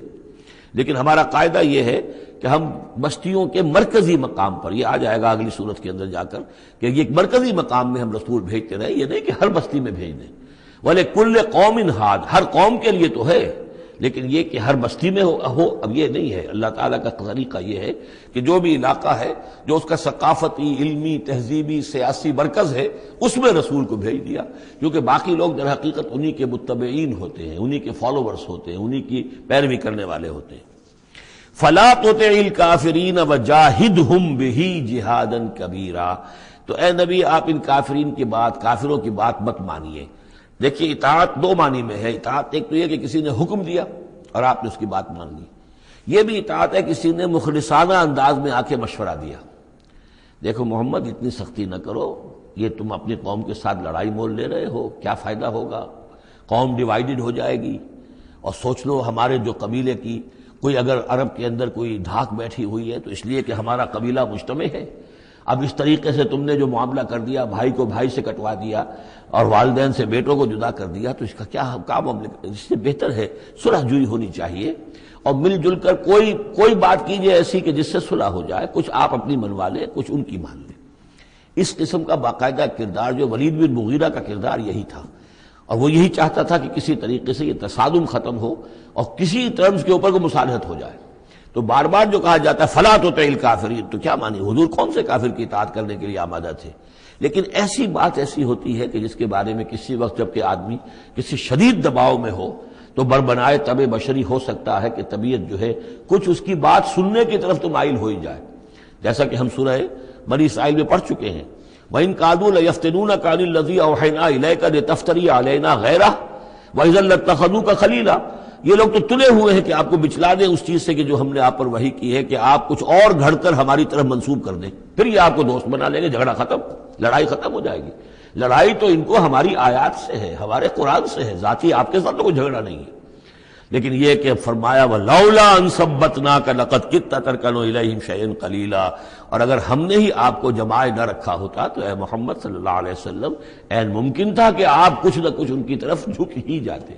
لیکن ہمارا قاعدہ یہ ہے کہ ہم بستیوں کے مرکزی مقام پر، یہ آ جائے گا اگلی صورت کے اندر جا کر، کہ یہ ایک مرکزی مقام میں ہم رسول بھیجتے رہے، یہ نہیں کہ ہر بستی میں بھیج دیں۔ وَلِكُلِّ قَوْمٍ ہاد، ہر قوم کے لیے تو ہے، لیکن یہ کہ ہر بستی میں ہو اب یہ نہیں ہے۔ اللہ تعالیٰ کا طریقہ یہ ہے کہ جو بھی علاقہ ہے جو اس کا ثقافتی، علمی، تہذیبی، سیاسی مرکز ہے اس میں رسول کو بھیج دیا، کیونکہ باقی لوگ در حقیقت انہی کے متبعین ہوتے ہیں، انہی کے فالوورز ہوتے ہیں، انہی کی پیروی کرنے والے ہوتے ہیں۔ فَلَا تُطِعِ الْكَافِرِينَ وَجَاهِدْهُمْ بِهِ جِهَادًا كَبِيرًا، تو اے نبی آپ ان کافرین کی بات، کافروں کی بات مت مانیے۔ دیکھیے اطاعت دو معنی میں ہے، اطاعت ایک تو یہ کہ کسی نے حکم دیا اور آپ نے اس کی بات مان لی، یہ بھی اطاعت ہے کسی نے مخلصانہ انداز میں آ کے مشورہ دیا، دیکھو محمد اتنی سختی نہ کرو، یہ تم اپنی قوم کے ساتھ لڑائی مول لے رہے ہو، کیا فائدہ ہوگا، قوم ڈیوائیڈڈ ہو جائے گی، اور سوچ لو ہمارے جو قبیلے کی کوئی اگر عرب کے اندر کوئی دھاک بیٹھی ہوئی ہے تو اس لیے کہ ہمارا قبیلہ مجتمع ہے، اب اس طریقے سے تم نے جو معاملہ کر دیا، بھائی کو بھائی سے کٹوا دیا اور والدین سے بیٹوں کو جدا کر دیا، تو اس کا کیا معاملہ، اس سے بہتر ہے صلح جوئی ہونی چاہیے اور مل جل کر کوئی بات کیجیے ایسی کہ جس سے صلح ہو جائے، کچھ آپ اپنی منوا لیں، کچھ ان کی مان لیں۔ اس قسم کا باقاعدہ کردار جو ولید بن مغیرہ کا کردار یہی تھا، اور وہ یہی چاہتا تھا کہ کسی طریقے سے یہ تصادم ختم ہو اور کسی ٹرمز کے اوپر کو مصالحت ہو جائے۔ تو بار بار جو کہا جاتا ہے فَلَا تُطِعِ الْكَافِرِينَ، تو کیا مانی، حضور کون سے کافر کی اطاعت کرنے کے لیے آمادہ تھے؟ لیکن ایسی بات ایسی ہوتی ہے کہ جس کے بارے میں کسی وقت جب کہ آدمی کسی شدید دباؤ میں ہو تو بربنائے طبع بشری ہو سکتا ہے کہ طبیعت جو ہے کچھ اس کی بات سننے کی طرف تو مائل ہو ہی جائے، جیسا کہ ہم سورہ بنی اسرائیل میں پڑھ چکے ہیں، وَإِن كَادُوا لَيَفْتِنُونَكَ عَنِ الَّذِي أَوْحَيْنَا إِلَيْكَ لِتَفْتَرِيَ عَلَيْنَا غَيْرَهُ وَإِذًا لَّاتَّخَذُوكَ خَلِيلًا، یہ لوگ تو تلے ہوئے ہیں کہ آپ کو بچلا دیں اس چیز سے کہ جو ہم نے آپ پر وحی کی ہے، کہ آپ کچھ اور گھڑ کر ہماری طرف منسوب کر دیں، پھر یہ آپ کو دوست بنا لیں گے، جھگڑا ختم، لڑائی ختم ہو جائے گی۔ لڑائی تو ان کو ہماری آیات سے ہے، ہمارے قرآن سے ہے، ذاتی آپ کے ساتھ تو کوئی جھگڑا نہیں ہے۔ لیکن یہ کہ فرمایا وَلَوْلَا أَن ثَبَّتْنَاكَ لَقَدْ كِدتَّ تَرْكَنُ إِلَيْهِمْ شَيْئًا قَلِيلًا، اور اگر ہم نے ہی آپ کو جمائے نہ رکھا ہوتا تو اے محمد صلی اللہ علیہ وسلم عین ممکن تھا کہ آپ کچھ نہ کچھ ان کی طرف جھک ہی جاتے۔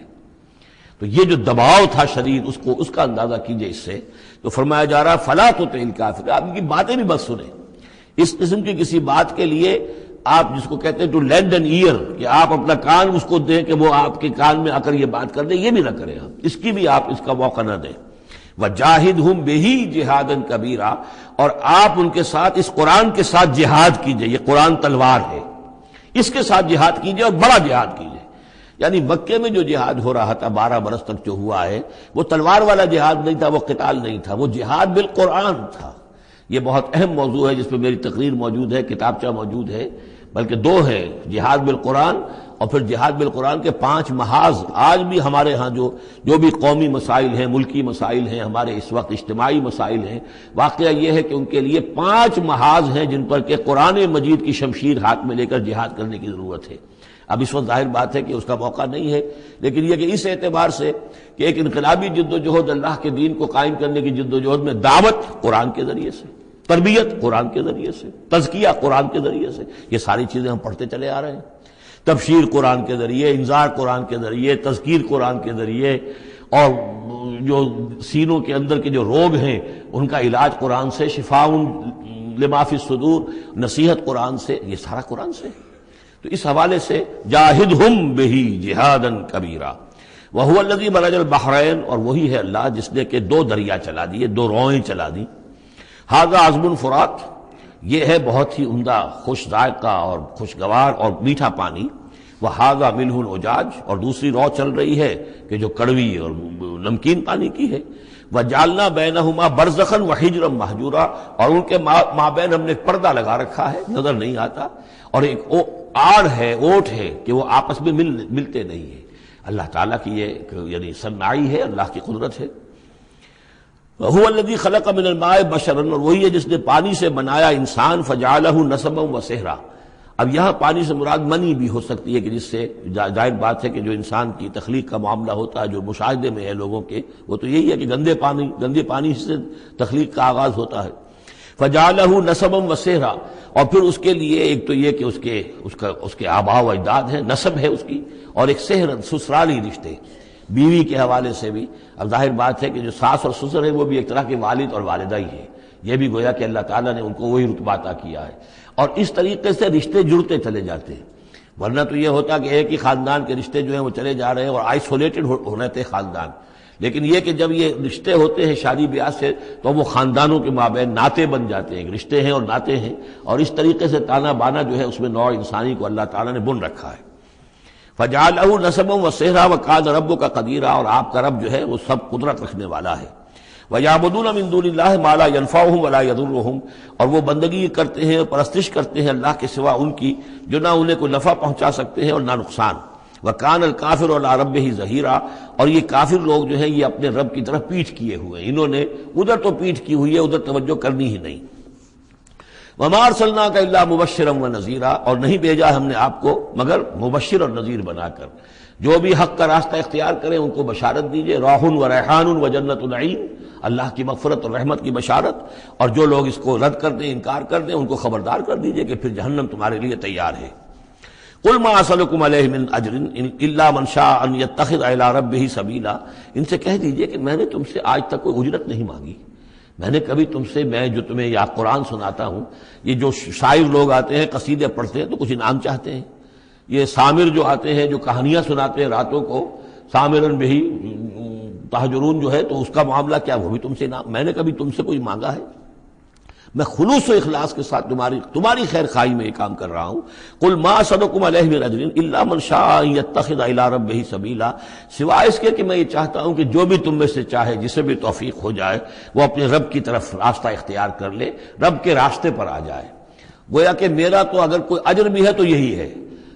تو یہ جو دباؤ تھا شدید، اس کا اندازہ کیجئے اس سے، تو فرمایا جا رہا فَلَا تُطِعِ الْكَافِرِينَ، آپ ان کی باتیں بھی مت سنیں، اس قسم کی کسی بات کے لیے آپ جس کو کہتے ہیں ٹو لینڈ این ایئر، کہ آپ اپنا کان اس کو دیں کہ وہ آپ کے کان میں آ کر یہ بات کر دیں، یہ بھی نہ کریں، آپ اس کی بھی آپ اس کا موقع نہ دیں۔ وَجَاهِدْهُمْ بِهِ جِهَادًا كَبِيرًا، اور آپ ان کے ساتھ اس قرآن کے ساتھ جہاد کیجئے، یہ قرآن تلوار ہے، اس کے ساتھ جہاد کیجئے اور بڑا جہاد کیجئے۔ یعنی مکے میں جو جہاد ہو رہا تھا 12 برس تک جو ہوا ہے، وہ تلوار والا جہاد نہیں تھا، وہ قتال نہیں تھا، وہ جہاد بالقرآن تھا۔ یہ بہت اہم موضوع ہے جس پہ میری تقریر موجود ہے، کتابچہ موجود ہے، بلکہ 2 ہے، جہاد بالقرآن اور پھر جہاد بالقرآن کے 5 محاذ۔ آج بھی ہمارے ہاں جو بھی قومی مسائل ہیں، ملکی مسائل ہیں، ہمارے اس وقت اجتماعی مسائل ہیں، واقعہ یہ ہے کہ ان کے لیے 5 محاذ ہیں جن پر کہ قرآن مجید کی شمشیر ہاتھ میں لے کر جہاد کرنے کی ضرورت ہے۔ اب اس وقت ظاہر بات ہے کہ اس کا موقع نہیں ہے، لیکن یہ کہ اس اعتبار سے کہ ایک انقلابی جد و جہد اللہ کے دین کو قائم کرنے کی جد و جہد میں دعوت قرآن کے ذریعے سے، تربیت قرآن کے ذریعے سے، تزکیہ قرآن کے ذریعے سے، یہ ساری چیزیں ہم پڑھتے چلے آ رہے ہیں۔ تبشیر قرآن کے ذریعے، انذار قرآن کے ذریعے، تذکیر قرآن کے ذریعے، اور جو سینوں کے اندر کے جو روگ ہیں ان کا علاج قرآن سے، شفاء لما فی الصدور، نصیحت قرآن سے، یہ سارا قرآن سے۔ تو اس حوالے سے جاہدہم بہ جہادا کبیرا وَهُوَ الَّذِي مَرَجَ الْبَحْرَيْنِ، اور وہی ہے اللہ جس نے کہ دو دریا چلا دیے، دو روئیں چلا دی. هَذَا عَذْبٌ فُرَاتٌ، یہ ہے بہت ہی عمدہ خوش ذائقہ اور خوشگوار اور میٹھا پانی. وَهَذَا مِلْحٌ أُجَاجٌ، اور دوسری رو چل رہی ہے کہ جو کڑوی اور نمکین پانی کی ہے. وَجَعَلْنَا بَيْنَهُمَا بَرْزَخًا وَحِجْرًا مَحْجُورًا، اور ان کے مابین ہم نے ایک پردہ لگا رکھا ہے، نظر نہیں آتا، اور ایک آڑ ہے، اوٹ ہے کہ وہ آپس میں ملتے نہیں ہیں. اللہ تعالیٰ کی یہ یعنی صنعائی ہے، اللہ کی قدرت ہے. وَهُوَ الَّذِي خَلَقَ مِنَ الْمَاءِ بَشَرًا، اور وہی ہے جس نے پانی سے بنایا انسان. فَجَعَلَهُ نَسَبًا وَسِحْرًا، اب یہاں پانی سے مراد منی بھی ہو سکتی ہے کہ جس سے ظاہر بات ہے کہ جو انسان کی تخلیق کا معاملہ ہوتا ہے، جو مشاہدے میں ہے لوگوں کے، وہ تو یہی ہے کہ گندے پانی سے تخلیق کا آغاز ہوتا ہے. فَجَعَلَهُ نَسَبًا وَسِحْرًا، اور پھر اس کے لیے ایک تو یہ کہ اس کے آباء و اجداد ہیں، نسب ہے اس کی، اور ایک سحر سسرالی رشتے بیوی کے حوالے سے بھی. اب ظاہر بات ہے کہ جو ساس اور سسر ہے وہ بھی ایک طرح کے والد اور والدہ ہی ہیں. یہ بھی گویا کہ اللہ تعالیٰ نے ان کو وہی رتبہ عطا کیا ہے، اور اس طریقے سے رشتے جڑتے چلے جاتے ہیں. ورنہ تو یہ ہوتا کہ ایک ہی خاندان کے رشتے جو ہیں وہ چلے جا رہے ہیں اور آئسولیٹڈ ہونے تھے خاندان. لیکن یہ کہ جب یہ رشتے ہوتے ہیں شادی بیاہ سے تو وہ خاندانوں کے مابین ناطے بن جاتے ہیں، رشتے ہیں اور ناطے ہیں، اور اس طریقے سے تانا بانا جو ہے اس میں نوع انسانی کو اللہ تعالیٰ نے بن رکھا ہے. فَجَعَلَهُ نَسَبًا وَسِحْرًا وَكَانَ رَبُّكَ قَدِيرًا، اور آپ کا رب جو ہے وہ سب قدرت رکھنے والا ہے. وَيَعْبُدُونَ مِن دُونِ اللَّهِ مَا لَا يَنفَعُهُمْ وَلَا يَضُرُّهُمْ، اور وہ بندگی کرتے ہیں اور پرستش کرتے ہیں اللہ کے سوا ان کی جو نہ انہیں کوئی نفع پہنچا سکتے ہیں اور نہ نقصان. وَكَانَ الْكَافِرُ عَلَىٰ رَبِّهِ ظَهِيرًا، اور یہ کافر لوگ جو ہیں یہ اپنے رب کی طرف پیٹھ کیے ہوئے ہیں، انہوں نے ادھر تو پیٹھ کی ہوئی ہے، ادھر توجہ کرنی ہی نہیں. وَمَا أَرْسَلْنَاكَ إِلَّا مُبَشِّرًا وَنَذِيرًا، اور نہیں بھیجا ہم نے آپ کو مگر مبشر اور نذیر بنا کر. جو بھی حق کا راستہ اختیار کریں ان کو بشارت دیجئے. راح و ریحان و جنت النعیم، اللہ کی مغفرت اور رحمت کی بشارت. اور جو لوگ اس کو رد کر دیں، انکار کر دیں، ان کو خبردار کر دیجئے کہ پھر جہنم تمہارے لیے تیار ہے. قُلْ مَا أَسْأَلُكُمْ عَلَيْهِ مِنْ أَجْرٍ إِلَّا مَنْ شَاءَ أَنْ يَتَّخِذَ إِلَىٰ رَبِّهِ سَبِيلًا، ان سے کہہ دیجئے کہ میں نے تم سے آج تک کوئی اجرت نہیں مانگی. میں نے کبھی تم سے، میں جو تمہیں یا قرآن سناتا ہوں، یہ جو شاعر لوگ آتے ہیں قصیدے پڑھتے ہیں تو کچھ انعام چاہتے ہیں. یہ سامر جو آتے ہیں جو کہانیاں سناتے ہیں راتوں کو، سامرن بہی تہجرون جو ہے، تو اس کا معاملہ کیا، وہ بھی تم سے انعام. میں نے کبھی تم سے کوئی مانگا ہے؟ میں خلوص و اخلاص کے ساتھ تمہاری خیر خواہی میں یہ کام کر رہا ہوں. قل ما اسألکم علیہ من اجر الا من شاء ان یتخذ الی ربہ سبیلا، سوائے اس کے کہ میں یہ چاہتا ہوں کہ جو بھی تم میں سے چاہے، جسے بھی توفیق ہو جائے، وہ اپنے رب کی طرف راستہ اختیار کر لے، رب کے راستے پر آ جائے. گویا کہ میرا تو اگر کوئی اجر بھی ہے تو یہی ہے،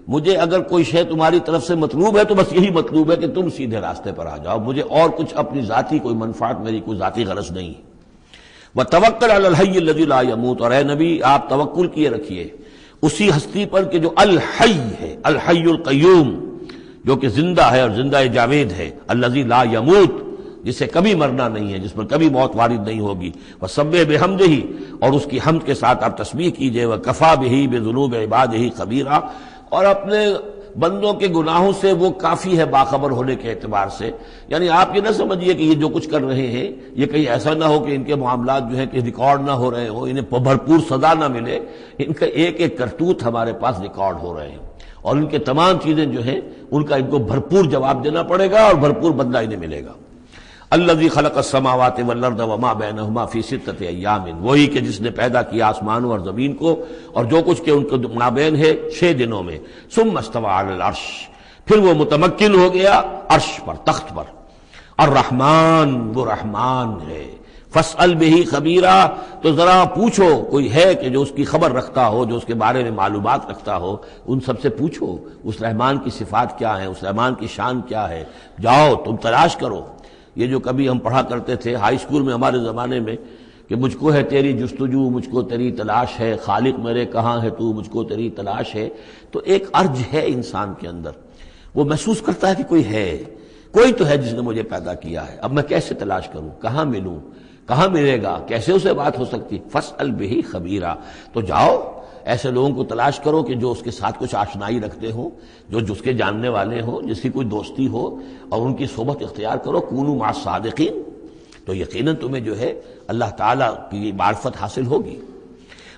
مجھے اگر کوئی شے تمہاری طرف سے مطلوب ہے تو بس یہی مطلوب ہے کہ تم سیدھے راستے پر آ جاؤ. مجھے اور کچھ اپنی ذاتی کوئی منفعت، میری کوئی ذاتی غرض نہیں. وَتَوَكَّلْ عَلَى الْحَيِّ الَّذِي لَا يَمُوتُ، اور اے نبی آپ توکل کیے رکھیے اسی ہستی پر کہ جو الحی ہے، الحی القیوم، جو کہ زندہ ہے اور زندہ جاوید ہے. الذی لا یموت، جسے کبھی مرنا نہیں ہے، جس پر کبھی موت وارد نہیں ہوگی. وَسَبِّحْ بِحَمْدِهِ، اور اس کی حمد کے ساتھ آپ تسبیح کیجئے. وَکَفَىٰ بِهِ بِذُنُوبِ عِبَادِهِ خَبِيرًا، اور اپنے بندوں کے گناہوں سے وہ کافی ہے باخبر ہونے کے اعتبار سے. یعنی آپ یہ نہ سمجھیے کہ یہ جو کچھ کر رہے ہیں یہ کہیں ایسا نہ ہو کہ ان کے معاملات جو ہیں کہ ریکارڈ نہ ہو رہے ہوں، انہیں بھرپور سزا نہ ملے. ان کا ایک ایک کرتوت ہمارے پاس ریکارڈ ہو رہے ہیں، اور ان کے تمام چیزیں جو ہیں ان کا ان کو بھرپور جواب دینا پڑے گا اور بھرپور بدلہ انہیں ملے گا. الذی خلق السماوات والارض وما بینہما فی ستۃ ایام، وہی کہ جس نے پیدا کیا آسمانوں اور زمین کو اور جو کچھ کہ ان کے مابین ہے 6 دنوں میں. ثم استوى علی العرش، پھر وہ متمکن ہو گیا عرش پر، تخت پر. الرحمن، وہ رحمان ہے. فاسأل بہ خبیرا، تو ذرا پوچھو، کوئی ہے کہ جو اس کی خبر رکھتا ہو، جو اس کے بارے میں معلومات رکھتا ہو، ان سب سے پوچھو اس رحمان کی صفات کیا ہیں، اس رحمان کی شان کیا ہے. جاؤ تم تلاش کرو. یہ جو کبھی ہم پڑھا کرتے تھے ہائی اسکول میں ہمارے زمانے میں کہ مجھ کو ہے تیری جستجو، مجھ کو تیری تلاش ہے، خالق میرے کہاں ہے تو، مجھ کو تیری تلاش ہے. تو ایک ارج ہے انسان کے اندر، وہ محسوس کرتا ہے کہ کوئی ہے، کوئی تو ہے جس نے مجھے پیدا کیا ہے. اب میں کیسے تلاش کروں، کہاں ملوں، کہاں ملے گا، کیسے اسے بات ہو سکتی. فاسأل بہ خبیرا، تو جاؤ ایسے لوگوں کو تلاش کرو کہ جو اس کے ساتھ کچھ آشنائی رکھتے ہوں، جو جس کے جاننے والے ہوں، جس کی کوئی دوستی ہو، اور ان کی صحبت اختیار کرو. کونوا مع الصادقین، تو یقیناً تمہیں جو ہے اللہ تعالیٰ کی معرفت حاصل ہوگی.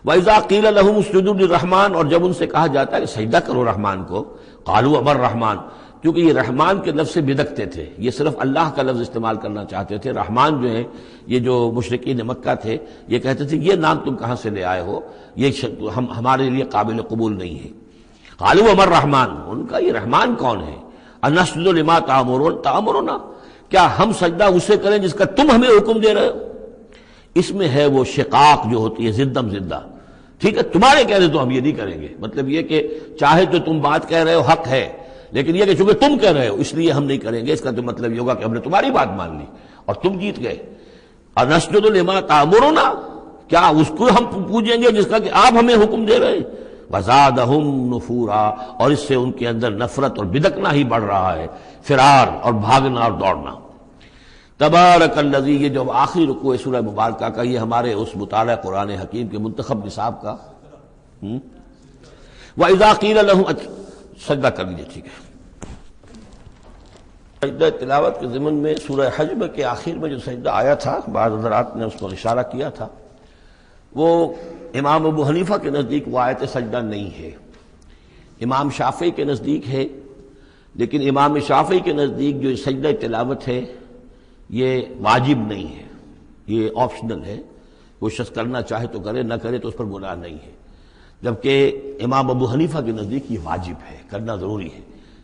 وَإِذَا قِيلَ لَهُمُ اسْجُدُوا لِلرَّحْمَٰنِ، اور جب ان سے کہا جاتا ہے کہ سجدہ کرو رحمان کو، قالوا وما الرحمن، تو کیونکہ یہ رحمان کے لفظ سے بدکتے تھے، یہ صرف اللہ کا لفظ استعمال کرنا چاہتے تھے۔ رحمان جو ہے، یہ جو مشرکین مکہ تھے یہ کہتے تھے یہ نام تم کہاں سے لے آئے ہو، یہ ہمارے لیے قابل قبول نہیں ہے۔ قالوا وما الرحمن، ان کا یہ رحمان کون ہے؟ انسجد لما تأمرنا، کیا ہم سجدہ اسے کریں جس کا تم ہمیں حکم دے رہے ہو؟ اس میں ہے وہ شقاق جو ہوتی ہے زدم زدہ، ٹھیک ہے تمہارے کہہ رہے تو ہم یہ نہیں کریں گے، مطلب یہ کہ چاہے تو تم بات کہہ رہے ہو حق ہے، لیکن یہ کہ چونکہ تم کہہ رہے ہو اس لیے ہم نہیں کریں گے، اس کا تو مطلب یہ ہوگا کہ ہم نے تمہاری بات مان لی اور تم جیت گئے۔ انسجد لما تأمرنا، کیا اس کو ہم پوجیں گے جس کا کہ آپ ہمیں حکم دے رہے ہیں؟ وزادہم نفورا، اور اس سے ان کے اندر نفرت اور بدکنا ہی بڑھ رہا ہے، فرار اور بھاگنا اور دوڑنا۔ تبارک الذی، یہ جو آخری رکوع ہے سورہ مبارکہ کا، یہ ہمارے اس مطالعہ قرآن حکیم کے منتخب نصاب کا وَإِذَا قِيلَ لَهُمْ، سجدہ کر لیجیے، ٹھیک ہے۔ سجدہ تلاوت کے ضمن میں سورہ حجب کے آخر میں جو سجدہ آیا تھا، بعض حضرات نے اس پر اشارہ کیا تھا، وہ امام ابو حنیفہ کے نزدیک وہ آیت سجدہ نہیں ہے، امام شافعی کے نزدیک ہے، لیکن امام شافعی کے نزدیک جو سجدہ تلاوت ہے یہ واجب نہیں ہے، یہ آپشنل ہے، وہ شخص کرنا چاہے تو کرے، نہ کرے تو اس پر گناہ نہیں ہے، جبکہ امام ابو حنیفہ کے نزدیک یہ واجب ہے، کرنا ضروری ہے،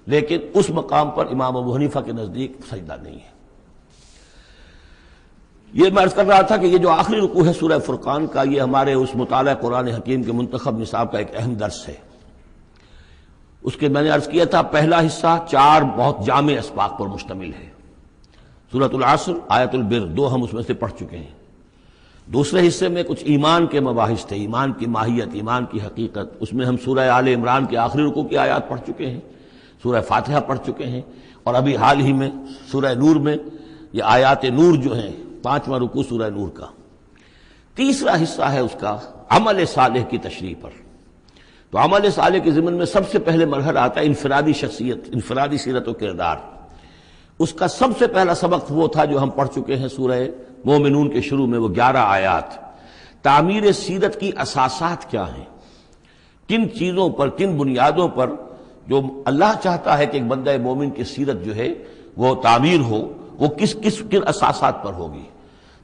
لیکن اس مقام پر امام ابو حنیفہ کے نزدیک سجدہ نہیں ہے۔ یہ میں عرض کر رہا تھا کہ یہ جو آخری رکوع ہے سورہ فرقان کا، یہ ہمارے اس مطالعہ قرآن حکیم کے منتخب نصاب کا ایک اہم درس ہے۔ اس کے میں نے عرض کیا تھا پہلا حصہ 4 بہت جامع اسباق پر مشتمل ہے، سورۃ العصر، آیت البر، 2 ہم اس میں سے پڑھ چکے ہیں۔ دوسرے حصے میں کچھ ایمان کے مباحث تھے، ایمان کی ماہیت، ایمان کی حقیقت، اس میں ہم سورہ آل عمران کے آخری رکوع کی آیات پڑھ چکے ہیں، سورہ فاتحہ پڑھ چکے ہیں، اور ابھی حال ہی میں سورہ نور میں یہ آیات نور جو ہیں، 5واں رکوع سورہ نور کا۔ تیسرا حصہ ہے اس کا عمل صالح کی تشریح پر۔ تو عمل صالح کے ضمن میں سب سے پہلے مرحلہ آتا ہے انفرادی شخصیت، انفرادی سیرت و کردار۔ اس کا سب سے پہلا سبق وہ تھا جو ہم پڑھ چکے ہیں سورہ مومنون کے شروع میں، وہ 11 آیات۔ تعمیر سیرت کی اساسات کیا ہیں، کن چیزوں پر، کن بنیادوں پر جو اللہ چاہتا ہے کہ ایک بندہ مومن کی سیرت جو ہے وہ تعمیر ہو، وہ کن اساسات پر ہوگی۔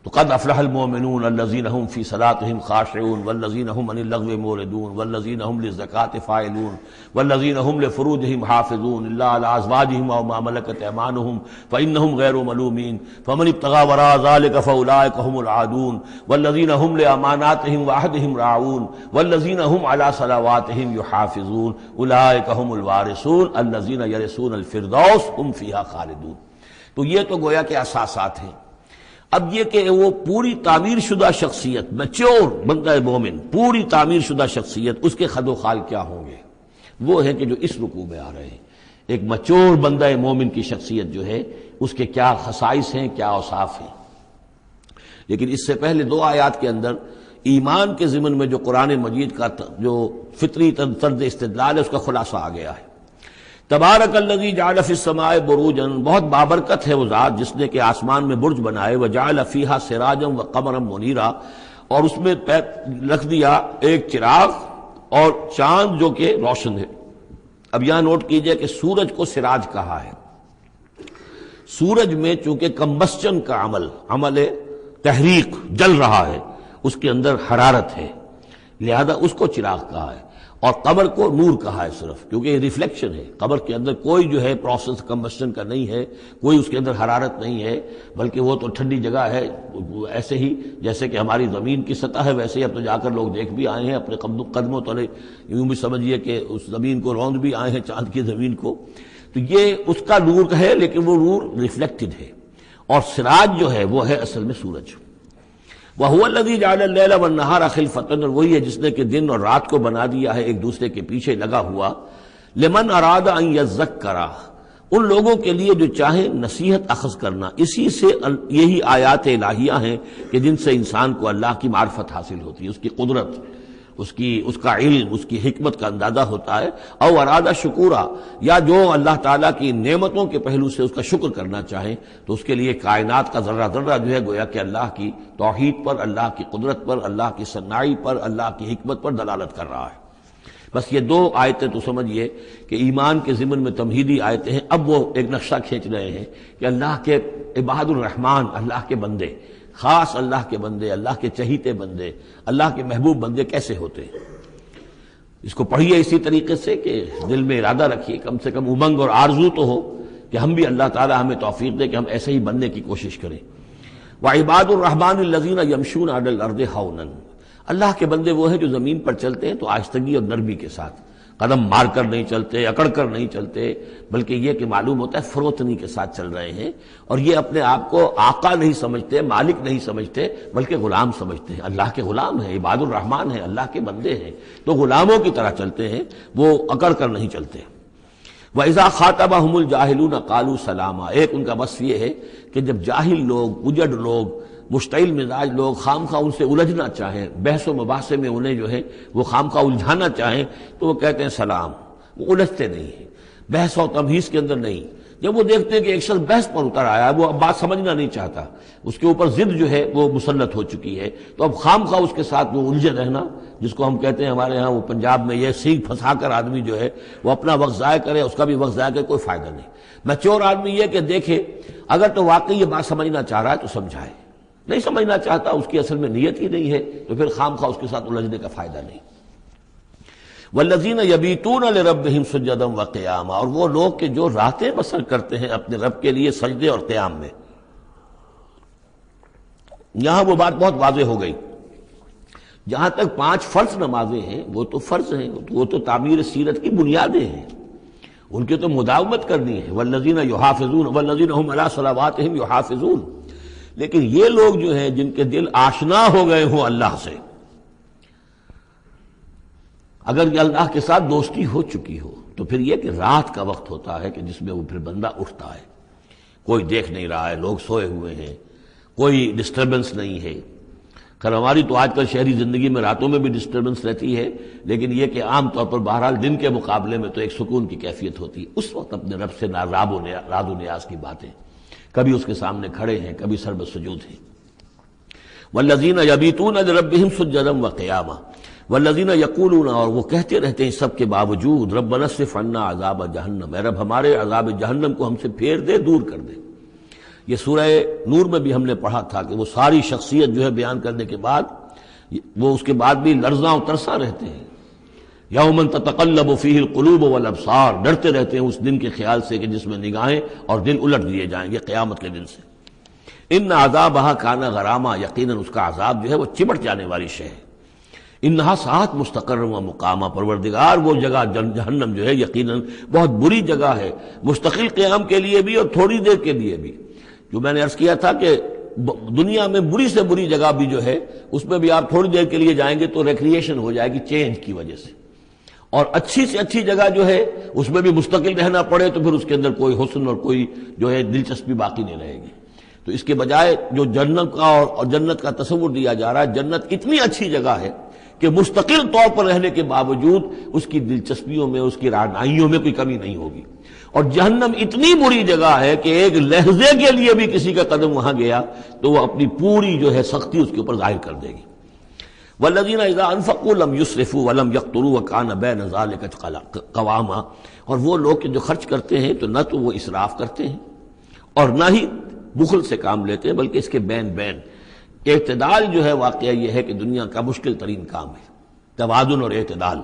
تو قد افلح المؤمنون الذین هم فی صلاتهم خاشعون والذین هم عن اللغو معرضون والذین هم للزکاة فاعلون والذین هم لفروجهم حافظون الا علی ازواجهم او ما ملکت ایمانهم فانهم غیر ملومین فمن ابتغى وراء ذلك فاولئک هم العادون والذین هم لاماناتهم وعهدهم راعون والذین هم علی صلواتهم یحافظون اولئک هم الوارثون الذین یرثون الفردوس هم فیها خالدون۔ تو یہ تو گویا کہ اساسات ہیں۔ اب یہ کہ وہ پوری تعمیر شدہ شخصیت، میچور بندہ مومن، پوری تعمیر شدہ شخصیت، اس کے خد و خال کیا ہوں گے، وہ ہیں کہ جو اس رکوع میں آ رہے ہیں۔ ایک میچور بندہ مومن کی شخصیت جو ہے اس کے کیا خصائص ہیں، کیا اوصاف ہیں۔ لیکن اس سے پہلے 2 آیات کے اندر ایمان کے ضمن میں جو قرآن مجید کا جو فطری طرز استدلال ہے اس کا خلاصہ آ گیا ہے۔ تبارک الذی جعل فی السماء بروجا، بہت بابرکت ہے وہ ذات جس نے کہ آسمان میں برج بنائے، وجعل فیہا سراجا وقمرا منیرا، اور اس میں رکھ دیا ایک چراغ اور چاند جو کہ روشن ہے۔ اب یہاں نوٹ کیجئے کہ سورج کو سراج کہا ہے۔ سورج میں چونکہ کمبسچن کا عمل تحریک، جل رہا ہے، اس کے اندر حرارت ہے، لہذا اس کو چراغ کہا ہے، اور قمر کو نور کہا ہے صرف، کیونکہ یہ ریفلیکشن ہے، قمر کے اندر کوئی جو ہے پروسیس کمبسشن کا نہیں ہے، کوئی اس کے اندر حرارت نہیں ہے، بلکہ وہ تو ٹھنڈی جگہ ہے، ایسے ہی جیسے کہ ہماری زمین کی سطح ہے ویسے ہی اب تو جا کر لوگ دیکھ بھی آئے ہیں اپنے قدموں تلے، یوں بھی سمجھیے کہ اس زمین کو روند بھی آئے ہیں، چاند کی زمین کو۔ تو یہ اس کا نور ہے، لیکن وہ نور ریفلیکٹڈ ہے، اور سراج جو ہے وہ ہے اصل میں سورج۔ وَهُوَ الَّذِي جَعَلَ اللَّيْلَ وَالنَّهَارَ خِلْفَةً، اور وہی ہے جس نے کہ دن اور رات کو بنا دیا ہے ایک دوسرے کے پیچھے لگا ہوا، لِمَنْ أَرَادَ أَنْ يَذَّكَّرَ، ان لوگوں کے لیے جو چاہیں نصیحت اخذ کرنا۔ اسی سے یہی آیات الہیہ ہیں کہ جن سے انسان کو اللہ کی معرفت حاصل ہوتی ہے، اس کی قدرت، اس کا علم، اس کی حکمت کا اندازہ ہوتا ہے۔ او ارادہ شکورا، یا جو اللہ تعالیٰ کی نعمتوں کے پہلو سے اس کا شکر کرنا چاہیں تو اس کے لیے کائنات کا ذرہ ذرہ جو ہے گویا کہ اللہ کی توحید پر، اللہ کی قدرت پر، اللہ کی صناعی پر، اللہ کی حکمت پر دلالت کر رہا ہے۔ بس یہ دو آیتیں تو سمجھیے کہ ایمان کے ضمن میں تمہیدی آیتیں ہیں. اب وہ ایک نقشہ کھینچ رہے ہیں کہ اللہ کے عباد الرحمن، اللہ کے بندے، خاص اللہ کے بندے، اللہ کے چہیتے بندے، اللہ کے محبوب بندے کیسے ہوتے ہیں. اس کو پڑھیے اسی طریقے سے کہ دل میں ارادہ رکھیے، کم سے کم امنگ اور آرزو تو ہو کہ ہم بھی اللہ تعالی ہمیں توفیق دے کہ ہم ایسے ہی بننے کی کوشش کریں. وعباد الرحمن الذین یمشون علی الارض ہونا، اللہ کے بندے وہ ہیں جو زمین پر چلتے ہیں تو آہستگی اور نرمی کے ساتھ، قدم مار کر نہیں چلتے، اکڑ کر نہیں چلتے، بلکہ یہ کہ معلوم ہوتا ہے فروتنی کے ساتھ چل رہے ہیں. اور یہ اپنے آپ کو آقا نہیں سمجھتے، مالک نہیں سمجھتے، بلکہ غلام سمجھتے ہیں. اللہ کے غلام ہیں، عباد الرحمن ہیں، اللہ کے بندے ہیں، تو غلاموں کی طرح چلتے ہیں، وہ اکڑ کر نہیں چلتے. وَإِذَا خَاطَبَهُمُ الْجَاهِلُونَ قَالُوا سَلَامًا، ایک ان کا وصف یہ ہے کہ جب جاہل لوگ، اجڑ لوگ، مشتعل مزاج لوگ خام خواہ ان سے الجھنا چاہیں، بحث و مباحثے میں انہیں جو ہے وہ خام خواہ الجھانا چاہیں تو وہ کہتے ہیں سلام. وہ الجھتے نہیں ہیں، بحث و تمہیز کے اندر نہیں. جب وہ دیکھتے ہیں کہ ایک شخص بحث پر اتر آیا ہے، وہ اب بات سمجھنا نہیں چاہتا، اس کے اوپر ضد جو ہے وہ مسلط ہو چکی ہے، تو اب خام خواہ اس کے ساتھ وہ الجھے رہنا، جس کو ہم کہتے ہیں ہمارے ہاں وہ پنجاب میں یہ سینگ پھنسا کر آدمی جو ہے وہ اپنا وقت ضائع کرے، اس کا بھی وقت ضائع کرے، کوئی فائدہ نہیں. میچور آدمی یہ کہ دیکھے اگر تو واقعی یہ بات سمجھنا چاہ رہا ہے تو سمجھائے، نہیں سمجھنا چاہتا، اس کی اصل میں نیت ہی نہیں ہے، تو پھر خام خواہ اس کے ساتھ الجھنے کا فائدہ نہیں. والذین یبیتون لربہم سجدا وقیاما، اور وہ لوگ کہ جو راتیں بسر کرتے ہیں اپنے رب کے لیے سجدے اور قیام میں. یہاں وہ بات بہت واضح ہو گئی. جہاں تک 5 فرض نمازیں ہیں وہ تو فرض ہیں، وہ تو تعمیر سیرت کی بنیادیں ہیں، ان کی تو مداومت کرنی ہے. والذین یحافظون والذین هم علی صلواتہم یحافظون. لیکن یہ لوگ جو ہیں جن کے دل آشنا ہو گئے ہوں اللہ سے، اگر یہ اللہ کے ساتھ دوستی ہو چکی ہو، تو پھر یہ کہ رات کا وقت ہوتا ہے کہ جس میں وہ پھر بندہ اٹھتا ہے، کوئی دیکھ نہیں رہا ہے، لوگ سوئے ہوئے ہیں، کوئی ڈسٹربنس نہیں ہے. خیر ہماری تو آج کل شہری زندگی میں راتوں میں بھی ڈسٹربنس رہتی ہے، لیکن یہ کہ عام طور پر بہرحال دن کے مقابلے میں تو ایک سکون کی کیفیت ہوتی ہے. اس وقت اپنے رب سے راز و نیاز کی باتیں، کبھی اس کے سامنے کھڑے ہیں، کبھی سر بسجود ہیں. والذین یبیتون لربہم سجدا وقیاما والذین یقولون، اور وہ کہتے رہتے ہیں سب کے باوجود، ربنا اصرف عنا عذاب جہنم، اے رب ہمارے عذاب جہنم کو ہم سے پھیر دے، دور کر دے. یہ سورہ نور میں بھی ہم نے پڑھا تھا کہ وہ ساری شخصیت جو ہے بیان کرنے کے بعد وہ اس کے بعد بھی لرزاں و ترساں رہتے ہیں. یوما تتقلب فیہ القلوب والابصار، ڈرتے رہتے ہیں اس دن کے خیال سے کہ جس میں نگاہیں اور دل الٹ دیے جائیں گے قیامت کے دن سے. ان عذابہا کان غراما، یقیناً اس کا عذاب جو ہے وہ چمٹ جانے والی شے ہے. انہا ساعت مستقر و مقامہ، پروردگار وہ جگہ جہنم جو ہے یقیناً بہت بری جگہ ہے، مستقل قیام کے لیے بھی اور تھوڑی دیر کے لیے بھی. جو میں نے عرض کیا تھا کہ دنیا میں بری سے بری جگہ بھی جو ہے اس میں بھی آپ تھوڑی دیر کے لیے جائیں گے تو ریکریشن ہو جائے گی چینج کی وجہ سے، اور اچھی سے اچھی جگہ جو ہے اس میں بھی مستقل رہنا پڑے تو پھر اس کے اندر کوئی حسن اور کوئی جو ہے دلچسپی باقی نہیں رہے گی. تو اس کے بجائے جو جنت کا اور جنت کا تصور دیا جا رہا ہے، جنت اتنی اچھی جگہ ہے کہ مستقل طور پر رہنے کے باوجود اس کی دلچسپیوں میں، اس کی رعنائیوں میں کوئی کمی نہیں ہوگی. اور جہنم اتنی بری جگہ ہے کہ ایک لحظے کے لیے بھی کسی کا قدم وہاں گیا تو وہ اپنی پوری جو ہے سختی اس کے اوپر ظاہر کر دے گی. والذین اذا انفقوا لم یسرفوا ولم یقتروا وکان بین ذلک قواما، اور وہ لوگ جو خرچ کرتے ہیں تو نہ تو وہ اسراف کرتے ہیں اور نہ ہی بخل سے کام لیتے ہیں، بلکہ اس کے بین بین. اعتدال جو ہے واقعہ یہ ہے کہ دنیا کا مشکل ترین کام ہے، توازن اور اعتدال.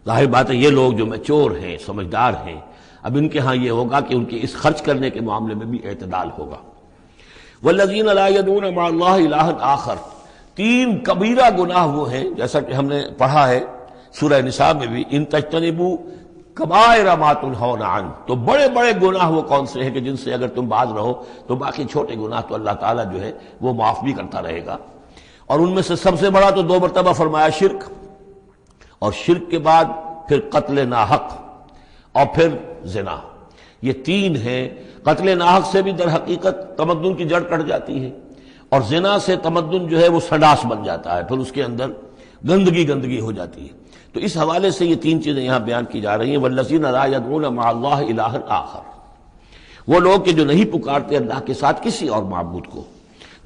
ظاہر بات ہے یہ لوگ جو میچور ہیں، سمجھدار ہیں، اب ان کے ہاں یہ ہوگا کہ ان کے اس خرچ کرنے کے معاملے میں بھی اعتدال ہوگا. والذین لا یدعون مع اللہ الہا آخر، 3 کبیرہ گناہ وہ ہیں جیسا کہ ہم نے پڑھا ہے سورہ نساء میں بھی، ان تجتنبوا کبائر ما تنہون عنہ، تو بڑے بڑے گناہ وہ کون سے ہیں کہ جن سے اگر تم باز رہو تو باقی چھوٹے گناہ تو اللہ تعالیٰ جو ہے وہ معاف بھی کرتا رہے گا. اور ان میں سے سب سے بڑا تو 2 مرتبہ فرمایا شرک، اور شرک کے بعد پھر قتل ناحق اور پھر زنا. یہ 3 ہیں. قتل ناحق سے بھی در حقیقت تمدن کی جڑ کٹ جاتی ہے، اور زنا سے تمدن جو ہے وہ سڈاس بن جاتا ہے، پھر اس کے اندر گندگی ہو جاتی ہے. تو اس حوالے سے یہ 3 چیزیں یہاں بیان کی جا رہی ہیں. والذین لا یدعون مع اللہ الہا آخر، وہ لوگ کہ جو نہیں پکارتے اللہ کے ساتھ کسی اور معبود کو.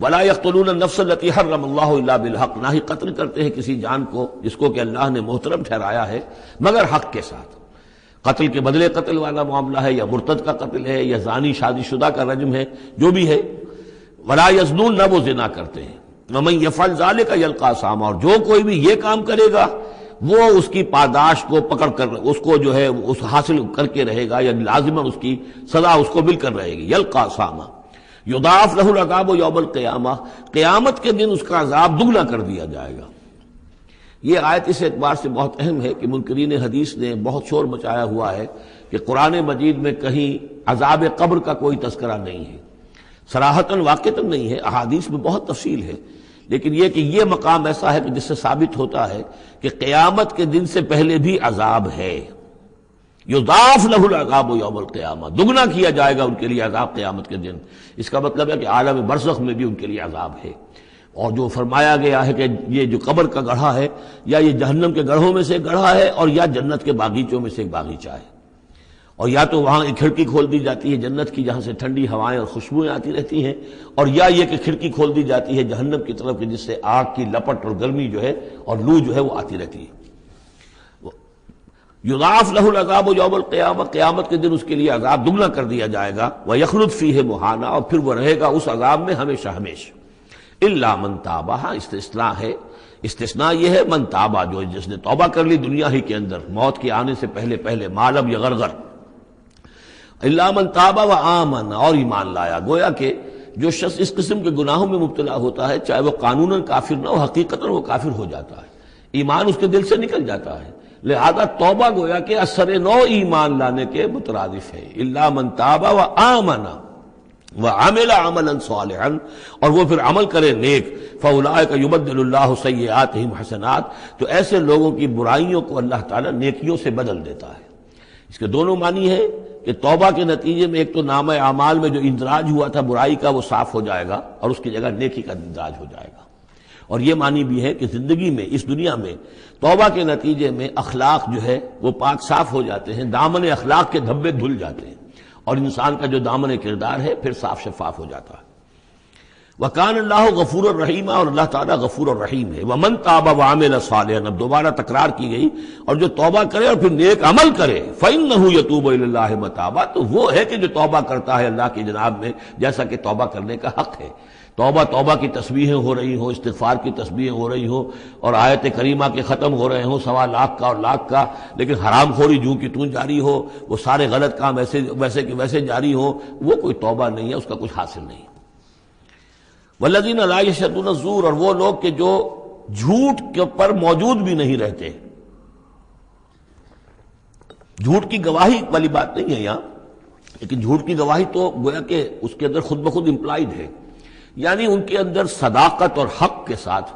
ولا یقتلون النفس التي حرم اللہ الا بالحق، نہ ہی قتل کرتے ہیں کسی جان کو جس کو کہ اللہ نے محترم ٹھہرایا ہے مگر حق کے ساتھ۔ قتل کے بدلے قتل والا معاملہ ہے، یا مرتد کا قتل ہے، یا زانی شادی شدہ کا رجم ہے، جو بھی ہے۔ ولا یزنون، نہ وہ زنا کرتے ہیں۔ ومن یفعل ذلک یلقى اثاما، اور جو کوئی بھی یہ کام کرے گا وہ اس کی پاداش کو پکڑ کر اس کو جو ہے اس حاصل کر کے رہے گا، یا لازماً اس کی سزا اس کو مل کر رہے گی۔ یلقى اثاما یضاعف له العذاب یوم القیامہ، قیامت کے دن اس کا عذاب دگنا کر دیا جائے گا۔ یہ آیت اس اعتبار سے بہت اہم ہے کہ منکرین حدیث نے بہت شور مچایا ہوا ہے کہ قرآن مجید میں کہیں عذاب قبر کا کوئی تذکرہ نہیں ہے، صراحتاً واقعتاً نہیں ہے، احادیث میں بہت تفصیل ہے، لیکن یہ کہ یہ مقام ایسا ہے کہ جس سے ثابت ہوتا ہے کہ قیامت کے دن سے پہلے بھی عذاب ہے۔ یضاعف له العذاب یوم القیامہ، دگنا کیا جائے گا ان کے لیے عذاب قیامت کے دن۔ اس کا مطلب ہے کہ عالم برزخ میں بھی ان کے لیے عذاب ہے۔ اور جو فرمایا گیا ہے کہ یہ جو قبر کا گڑھا ہے، یا یہ جہنم کے گڑھوں میں سے ایک گڑھا ہے، اور یا جنت کے باغیچوں میں سے ایک باغیچہ ہے، اور یا تو وہاں ایک کھڑکی کھول دی جاتی ہے جنت کی جہاں سے ٹھنڈی ہوائیں اور خوشبوئیں آتی رہتی ہیں، اور یا یہ کہ کھڑکی کھول دی جاتی ہے جہنم کی طرف جس سے آگ کی لپٹ اور گرمی جو ہے اور لو جو ہے وہ آتی رہتی ہے۔ یضاعف له العذاب یوم القیامہ، قیامت کے دن اس کے لیے عذاب دگنا کر دیا جائے گا۔ ویخلد فیہ مہانا، اور پھر وہ رہے گا اس عذاب میں ہمیشہ ہمیشہ۔ الا من تاب، استثناء ہے، استثناء یہ ہے من تابا، جو جس نے توبہ کر لی دنیا ہی کے اندر موت کے آنے سے پہلے پہلے، معلم یا غرغر۔ الا من تابا و آمن، اور ایمان لایا۔ گویا کہ جو شخص اس قسم کے گناہوں میں مبتلا ہوتا ہے چاہے وہ قانوناً کافر نہ ہو، حقیقتاً وہ کافر ہو جاتا ہے، ایمان اس کے دل سے نکل جاتا ہے، لہذا توبہ گویا کہ اثر نو ایمان لانے کے مترادف ہے۔ الا من تاب و آمن وعمل عملا صالحا، اور وہ پھر عمل کرے نیک، فاولئک یبدل اللہ سیئاتہم حسنات، تو ایسے لوگوں کی برائیوں کو اللہ تعالیٰ نیکیوں سے بدل دیتا ہے۔ اس کے دونوں معنی ہے کہ توبہ کے نتیجے میں ایک تو نامہ اعمال میں جو اندراج ہوا تھا برائی کا وہ صاف ہو جائے گا، اور اس کی جگہ نیکی کا اندراج ہو جائے گا۔ اور یہ معنی بھی ہے کہ زندگی میں اس دنیا میں توبہ کے نتیجے میں اخلاق جو ہے وہ پاک صاف ہو جاتے ہیں، دامن اخلاق کے دھبے دھل جاتے ہیں، اور انسان کا جو دامن کردار ہے پھر صاف شفاف ہو جاتا ہے۔ وَكَانَ اللَّهُ غَفُورًا رَحِيمًا، اور اللہ تعالیٰ غفور الرحیم ہے۔ وَمَن تَابَ وَعَمِلَ صَالِحًا، اب دوبارہ تکرار کی گئی، اور جو توبہ کرے اور پھر نیک عمل کرے، فَإِنَّهُ يَتُوبُ إِلَى اللَّهِ مَتَابًا، تو وہ ہے کہ جو توبہ کرتا ہے اللہ کی جناب میں جیسا کہ توبہ کرنے کا حق ہے۔ توبہ توبہ کی تسبیحیں ہو رہی ہوں، استغفار کی تسبیحیں ہو رہی ہوں، اور آیت کریمہ کے ختم ہو رہے ہوں 1.25 لاکھ کا اور لاکھ کا، لیکن حرام خوری جوں کی توں جاری ہو، وہ سارے غلط کام ویسے کہ ویسے جاری ہو، وہ کوئی توبہ نہیں ہے، اس کا کچھ حاصل نہیں۔ والذین لا یشهدون الزور، اور وہ لوگ کہ جو جھوٹ کے پر موجود بھی نہیں رہتے۔ جھوٹ کی گواہی والی بات نہیں ہے یہاں، لیکن جھوٹ کی گواہی تو گویا کہ اس کے اندر خود بخود امپلائڈ ہے، یعنی ان کے اندر صداقت اور حق کے ساتھ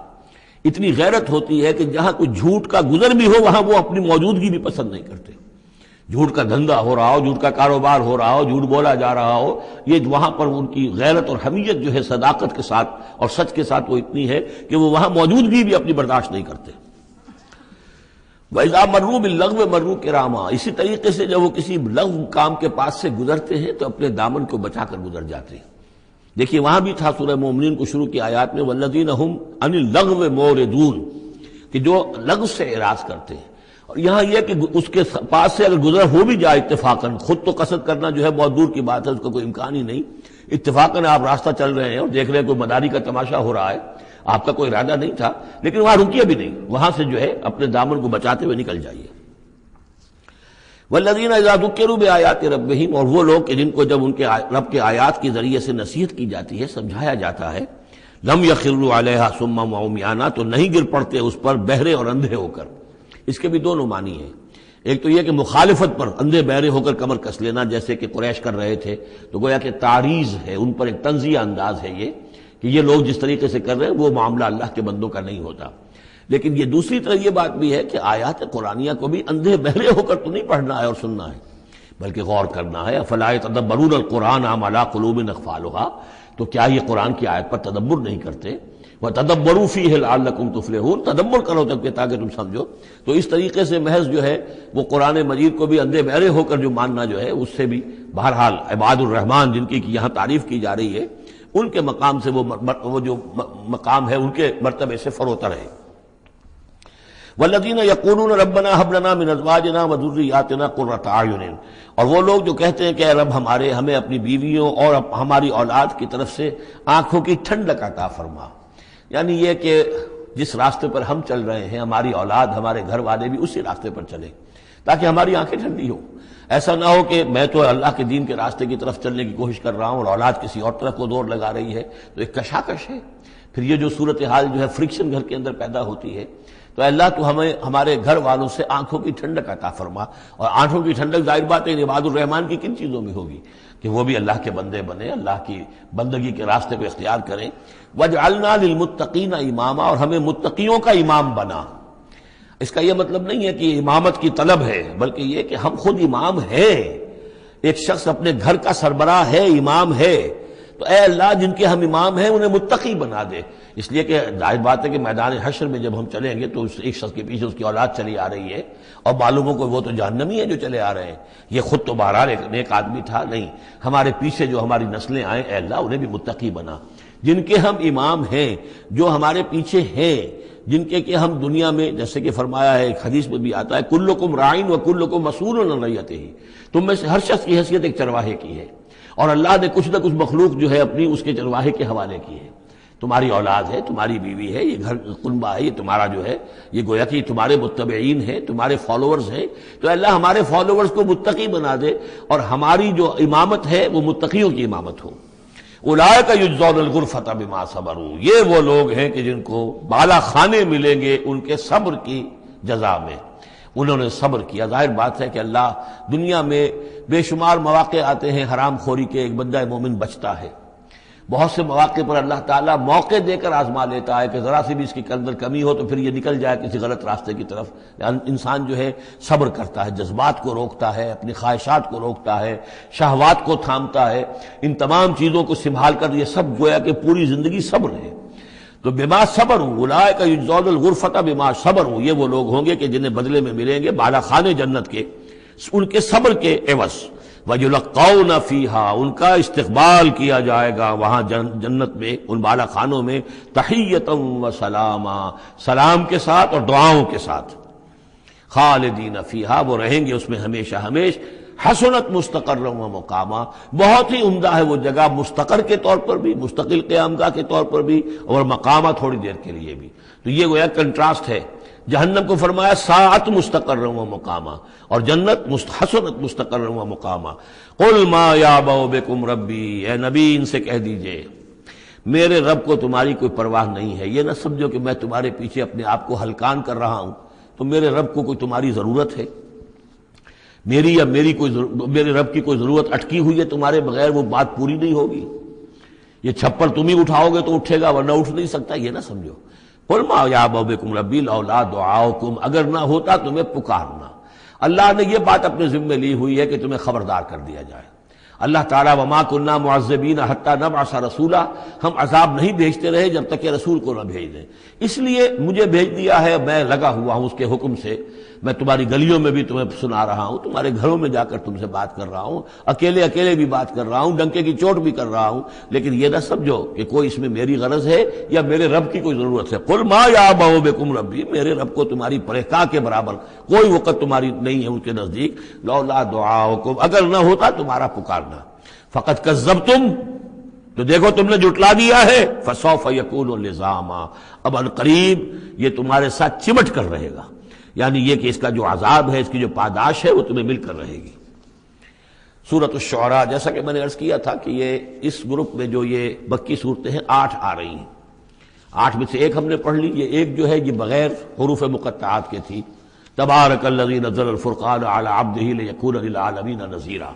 اتنی غیرت ہوتی ہے کہ جہاں کوئی جھوٹ کا گزر بھی ہو وہاں وہ اپنی موجودگی بھی پسند نہیں کرتے۔ جھوٹ کا دھندا ہو رہا ہو، جھوٹ کا کاروبار ہو رہا ہو، جھوٹ بولا جا رہا ہو، یہ وہاں پر ان کی غیرت اور حمیت جو ہے صداقت کے ساتھ اور سچ کے ساتھ وہ اتنی ہے کہ وہ وہاں موجودگی بھی اپنی برداشت نہیں کرتے۔ وَإِذَا مَرُّوا بِاللَّغْوِ مَرُّوا كِرَامًا، اسی طریقے سے جب وہ کسی لغو کام کے پاس سے گزرتے ہیں تو اپنے دامن کو بچا کر گزر جاتے ہیں۔ دیکھیے وہاں بھی تھا سورہ مومنین کو شروع کی آیات میں وَالَّذِينَ هُمْ عَنِ اللَّغْوِ مُعْرِضُونَ، کہ جو لغو سے اعراض کرتے ہیں۔ اور یہاں یہ کہ اس کے پاس سے اگر گزر ہو بھی جائے اتفاقاً، خود تو قصد کرنا جو ہے بہت دور کی بات ہے، اس کا کوئی امکان ہی نہیں، اتفاقاً آپ راستہ چل رہے ہیں اور دیکھ رہے ہیں کوئی مداری کا تماشا ہو رہا ہے، آپ کا کوئی ارادہ نہیں تھا، لیکن وہاں رکیے بھی نہیں، وہاں سے جو ہے اپنے دامن کو بچاتے ہوئے نکل جائیے۔ والذین اذا ذکروا بآیات ربہم، اور وہ لوگ کہ جن کو جب ان کے رب کے آیات کے ذریعے سے نصیحت کی جاتی ہے، سمجھایا جاتا ہے، لم یخروا علیہا صما وعمیانا، تو نہیں گر پڑتے اس پر بہرے اور اندھے ہو کر۔ اس کے بھی دونوں معنی ہیں، ایک تو یہ کہ مخالفت پر اندھے بہرے ہو کر کمر کس لینا، جیسے کہ قریش کر رہے تھے، تو گویا کہ تعریض ہے، ان پر ایک طنزیہ انداز ہے یہ کہ یہ لوگ جس طریقے سے کر رہے ہیں وہ معاملہ اللہ کے بندوں کا نہیں ہوتا۔ لیکن یہ دوسری طرف یہ بات بھی ہے کہ آیات قرآنیہ کو بھی اندھے بہرے ہو کر تو نہیں پڑھنا ہے اور سننا ہے، بلکہ غور کرنا ہے۔ افلا یتدبرون القرآن ام علی قلوب اقفالها، تو کیا یہ قرآن کی آیت پر تدبر نہیں کرتے؟ وَتَدَبَّرُوا فِيهِ لَعَلَّكُمْ تُفْلِحُونَ، تدبر کرو تاکہ تم سمجھو۔ تو اس طریقے سے محض جو ہے وہ قرآن مجید کو بھی اندھے بہرے ہو کر جو ماننا جو ہے اس سے بھی بہرحال عباد الرحمن جن کی یہاں تعریف کی جا رہی ہے، ان کے مقام سے وہ جو مقام ہے ان کے مرتبے سے فروتر ہے۔ والذین یقولون ربنا ھب لنا من ازواجنا وذریاتنا قرۃ اعین، اور وہ لوگ جو کہتے ہیں کہ اے رب ہمیں اپنی بیویوں اور ہماری اولاد کی طرف سے آنکھوں کی ٹھنڈک عطا فرما، یعنی یہ کہ جس راستے پر ہم چل رہے ہیں ہماری اولاد ہمارے گھر والے بھی اسی راستے پر چلیں تاکہ ہماری آنکھیں ٹھنڈی ہوں۔ ایسا نہ ہو کہ میں تو اللہ کے دین کے راستے کی طرف چلنے کی کوشش کر رہا ہوں اور اولاد کسی اور طرف کو دور لگا رہی ہے، تو ایک کشاکش ہے۔ پھر یہ جو صورتحال جو ہے فرکشن گھر کے اندر پیدا ہوتی ہے، تو اللہ تو ہمیں ہمارے گھر والوں سے آنکھوں کی ٹھنڈک عطا فرما، اور آنکھوں کی ٹھنڈک ظاہر بات ہے عباد الرحمن کی کن چیزوں میں ہوگی کہ وہ بھی اللہ کے بندے بنے، اللہ کی بندگی کے راستے کو اختیار کریں۔ وَاجْعَلْنَا لِلْمُتَّقِينَ اماما، اور ہمیں متقیوں کا امام بنا۔ اس کا یہ مطلب نہیں ہے کہ امامت کی طلب ہے، بلکہ یہ کہ ہم خود امام ہیں۔ ایک شخص اپنے گھر کا سربراہ ہے، امام ہے، تو اے اللہ جن کے ہم امام ہیں انہیں متقی بنا دے۔ اس لیے کہ ظاہر بات ہے کہ میدان حشر میں جب ہم چلیں گے تو اس ایک شخص کے پیچھے اس کی اولاد چلی آ رہی ہے اور معلوم ہو کہ وہ تو جہنمی ہے جو چلے آ رہے ہیں، یہ خود تو بہرحال ایک نیک آدمی تھا، نہیں، ہمارے پیچھے جو ہماری نسلیں آئیں اے اللہ انہیں بھی متقی بنا۔ جن کے ہم امام ہیں، جو ہمارے پیچھے ہیں، جن کے کہ ہم دنیا میں جیسے کہ فرمایا ہے ایک حدیث میں بھی آتا ہے کلکم راعٍ وکلکم مسئول عن رعیتہ، تم میں سے ہر شخص کی حیثیت ایک چرواہے کی ہے، اور اللہ نے کچھ نہ کچھ مخلوق جو ہے اپنی اس کے چرواہے کے حوالے کی ہے۔ تمہاری اولاد ہے، تمہاری بیوی ہے، یہ گھر کنبہ ہے، یہ تمہارا جو ہے یہ گویا کہ تمہارے متبعین ہیں، تمہارے فالوورز ہیں، تو اللہ ہمارے فالوورز کو متقی بنا دے اور ہماری جو امامت ہے وہ متقیوں کی امامت ہو۔ اولئک یجزون الغرفۃ بما صبروا، یہ وہ لوگ ہیں کہ جن کو بالا خانے ملیں گے ان کے صبر کی جزا میں، انہوں نے صبر کیا۔ ظاہر بات ہے کہ اللہ دنیا میں بے شمار مواقع آتے ہیں حرام خوری کے، ایک بندہ مومن بچتا ہے، بہت سے مواقع پر اللہ تعالیٰ موقع دے کر آزما لیتا ہے کہ ذرا سی بھی اس کے اندر کمی ہو تو پھر یہ نکل جائے کسی غلط راستے کی طرف۔ انسان جو ہے صبر کرتا ہے، جذبات کو روکتا ہے، اپنی خواہشات کو روکتا ہے، شہوات کو تھامتا ہے، ان تمام چیزوں کو سنبھال کر یہ سب گویا کہ پوری زندگی صبر ہے۔ تو بما صبروا اولئک یجزون الغرفۃ بما صبروا، یہ وہ لوگ ہوں گے کہ جنہیں بدلے میں ملیں گے بالا خانے جنت کے ان کے صبر کے عوض۔ وَيُلَقَّوْنَ فِيهَا، ان کا استقبال کیا جائے گا وہاں جنت میں، ان بالا خانوں میں، تحیۃ و سلاما، سلام کے ساتھ اور دعاؤں کے ساتھ۔ خالدین فیہا، وہ رہیں گے اس میں ہمیشہ ہمیش۔ حسنت مستقرا و مقاما، بہت ہی عمدہ ہے وہ جگہ، مستقر کے طور پر بھی، مستقل قیام گاہ کے طور پر بھی، اور مقامہ تھوڑی دیر کے لیے بھی۔ تو یہ گویا کنٹراسٹ ہے۔ جہنم کو فرمایا ساعت مستقرا و مقاما، اور جنت حسنت مستقرا و مقاما۔ قل ما یعبأ بکم ربی، اے نبی ان سے کہہ دیجئے میرے رب کو تمہاری کوئی پرواہ نہیں ہے۔ یہ نہ سمجھو کہ میں تمہارے پیچھے اپنے آپ کو ہلکان کر رہا ہوں، تو میرے رب کو کوئی تمہاری ضرورت ہے؟ میری یا میرے رب کی کوئی ضرورت اٹکی ہوئی ہے تمہارے بغیر، وہ بات پوری نہیں ہوگی؟ یہ چھپر تم ہی اٹھاؤ گے تو اٹھے گا ورنہ اٹھ نہیں سکتا، یہ نہ سمجھو۔ قل ما یعبأ بکم ربی لولا دعاؤکم، اگر نہ ہوتا تمہیں پکارنا۔ اللہ نے یہ بات اپنے ذمہ لی ہوئی ہے کہ تمہیں خبردار کر دیا جائے۔ اللہ تعالیٰ وما کنا معذبین حتی نبعث رسولا، ہم عذاب نہیں بھیجتے رہے جب تک کہ رسول کو نہ بھیج دیں، اس لیے مجھے بھیج دیا ہے، میں لگا ہوا ہوں اس کے حکم سے۔ میں تمہاری گلیوں میں بھی تمہیں سنا رہا ہوں، تمہارے گھروں میں جا کر تم سے بات کر رہا ہوں، اکیلے بھی بات کر رہا ہوں، ڈنکے کی چوٹ بھی کر رہا ہوں، لیکن یہ نہ سمجھو کہ کوئی اس میں میری غرض ہے یا میرے رب کی کوئی ضرورت ہے۔ قل ما یعبأ بکم ربی، میرے رب کو تمہاری پرہیزگاہ کے برابر کوئی وقت تمہاری نہیں ہے اس کے نزدیک، لولا دعاؤکم، اگر نہ ہوتا تمہارا پکارنا۔ فقد کذبتم، تو دیکھو تم نے جھٹلا دیا ہے، فسوف یکون لزاما، اب عنقریب یہ تمہارے ساتھ چمٹ کر رہے گا، یعنی یہ کہ اس کا جو عذاب ہے، اس کی جو پاداش ہے وہ تمہیں مل کر رہے گی۔ سورۃ الشعراء، جیسا کہ میں نے عرض کیا تھا کہ یہ اس گروپ میں جو یہ مکی صورتیں ہیں 8 آ رہی ہیں، 8 میں سے ایک ہم نے پڑھ لی، یہ ایک جو ہے یہ بغیر حروف مقطعات کے تھی، تبارک الذی نزل الفرقان علی عبدہ لیکون للعالمین نذیرا۔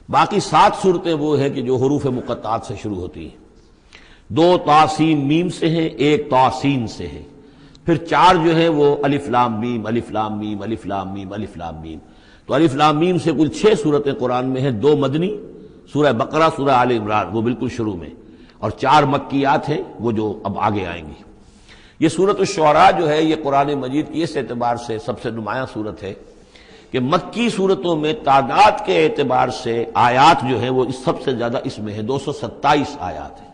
باقی 7 صورتیں وہ ہیں کہ جو حروف مقطعات سے شروع ہوتی ہیں، 2 تا سین میم سے ہیں، 1 تا سین سے ہے، پھر 4 جو ہیں وہ الف لام میم الف لام میم الف لام میم الف لام میم۔ تو الف لام میم سے کل 6 صورتیں قرآن میں ہیں، 2 مدنی، سورہ بقرہ، سورہ آل عمران وہ بالکل شروع میں، اور 4 مکیات ہیں وہ جو اب آگے آئیں گی۔ یہ سورۃ الشعراء جو ہے یہ قرآن مجید کی اس اعتبار سے سب سے نمایاں صورت ہے کہ مکی صورتوں میں تعداد کے اعتبار سے آیات جو ہیں وہ سب سے زیادہ اس میں ہے، 227 آیات ہیں،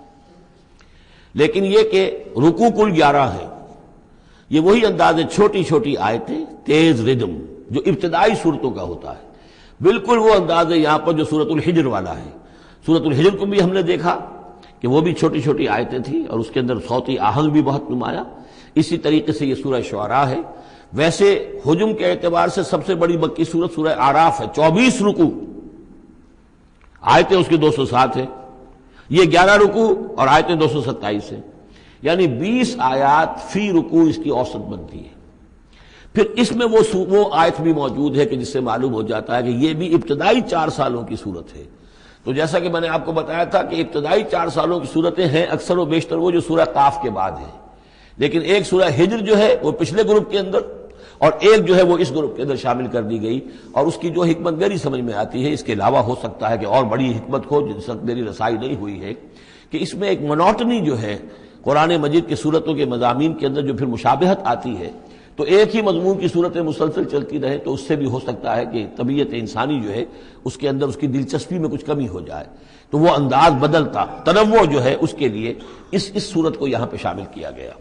لیکن یہ کہ رکوع کل 11 ہے۔ یہ وہی انداز ہے، چھوٹی چھوٹی آیتیں، تیز ردم جو ابتدائی صورتوں کا ہوتا ہے، بالکل وہ انداز ہے یہاں پر جو سورۃ الحجر والا ہے۔ سورۃ الحجر کو بھی ہم نے دیکھا کہ وہ بھی چھوٹی چھوٹی آیتیں تھیں اور اس کے اندر صوتی آہنگ بھی بہت نمایاں، اسی طریقے سے یہ سورہ شعراء ہے۔ ویسے حجم کے اعتبار سے سب سے بڑی مکی سورت سورہ اعراف ہے، 24 رکوع، آیتیں اس کی 207 ہیں، یہ 11 رکوع اور آیتیں 227 ہیں، یعنی 20 آیات فی رکوع اس کی اوسط بنتی ہے۔ پھر اس میں وہ آیت بھی موجود ہے کہ جس سے معلوم ہو جاتا ہے کہ یہ بھی ابتدائی 4 سالوں کی صورت ہے۔ تو جیسا کہ میں نے آپ کو بتایا تھا کہ ابتدائی 4 سالوں کی صورتیں ہیں اکثر و بیشتر وہ جو سورہ قاف کے بعد ہیں، لیکن ایک سورہ ہجر جو ہے وہ پچھلے گروپ کے اندر اور ایک جو ہے وہ اس گروپ کے اندر شامل کر دی گئی، اور اس کی جو حکمت میری سمجھ میں آتی ہے، اس کے علاوہ ہو سکتا ہے کہ اور بڑی حکمت ہو جس وقت میری رسائی نہیں ہوئی ہے، کہ اس میں ایک منوٹنی جو ہے قرآن مجید کی صورتوں کے مضامین کے اندر جو پھر مشابہت آتی ہے، تو ایک ہی مضمون کی صورتیں مسلسل چلتی رہے تو اس سے بھی ہو سکتا ہے کہ طبیعت انسانی جو ہے اس کے اندر اس کی دلچسپی میں کچھ کمی ہو جائے، تو وہ انداز بدلتا، تنوع جو ہے اس کے لیے اس صورت کو یہاں پہ شامل کیا گیا۔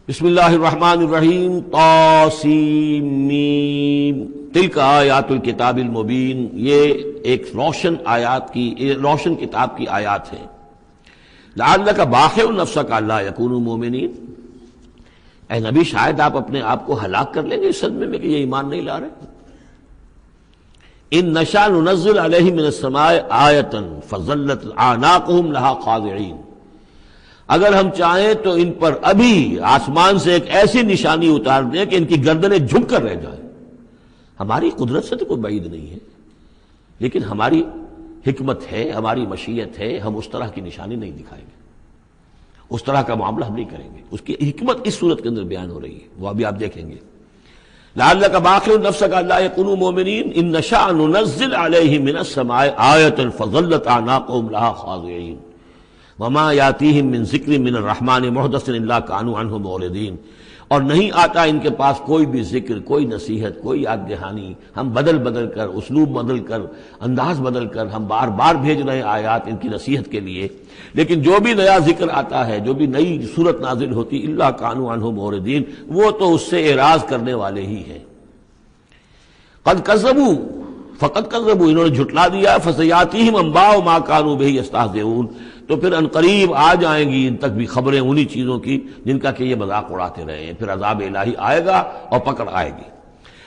بسم اللہ الرحمن الرحیم، طاسیم میم، تلک آیات الکتاب المبین، یہ ایک روشن کتاب کی آیات ہیں۔ لعلک باخع نفسک الا یکونوا مؤمنین، اے نبی شاید آپ اپنے آپ کو ہلاک کر لیں گے اس صدمے میں کہ یہ ایمان نہیں لا رہے۔ ان نشاء ننزل علیہم من السماء آیۃ فظلت اعناقهم لها خاضعین، اگر ہم چاہیں تو ان پر ابھی آسمان سے ایک ایسی نشانی اتار دیں کہ ان کی گردنیں جھک کر رہ جائیں۔ ہماری قدرت سے تو کوئی بعید نہیں ہے، لیکن ہماری حکمت ہے، ہماری مشیت ہے، ہم اس طرح کی نشانی نہیں دکھائیں گے، اس طرح کا معاملہ ہم نہیں کریں گے۔ اس کی حکمت اس صورت کے اندر بیان ہو رہی ہے، وہ ابھی آپ دیکھیں گے۔ لعلک باخع نفسک الا یکونوا مؤمنین ان نشاء ننزل علیہم من السماء آیۃ فظلت اعناقهم لها خاضعین وما یاتیہم من ذکر من الرحمن محدث الا کانوا عنہ معرضین، اور نہیں آتا ان کے پاس کوئی بھی ذکر، کوئی نصیحت، کوئی یاد دہانی، ہم بدل کر، اسلوب بدل کر، انداز بدل کر ہم بار بار بھیج رہے ہیں آیات ان کی نصیحت کے لیے، لیکن جو بھی نیا ذکر آتا ہے، جو بھی نئی صورت نازل ہوتی، الا کانوا عنہ معرضین، وہ تو اس سے اعراض کرنے والے ہی ہیں۔ قد کذبوا فقد کذبوا، انہوں نے جھٹلا دیا، فسیاتیہم انباء ما کانوا بہ یستہزئون، تو پھر انقریب آ جائیں گی ان تک بھی خبریں انہی چیزوں کی جن کا کہ یہ مذاق اڑاتے رہے ہیں، پھر عذاب الہی آئے گا اور پکڑ آئے گی۔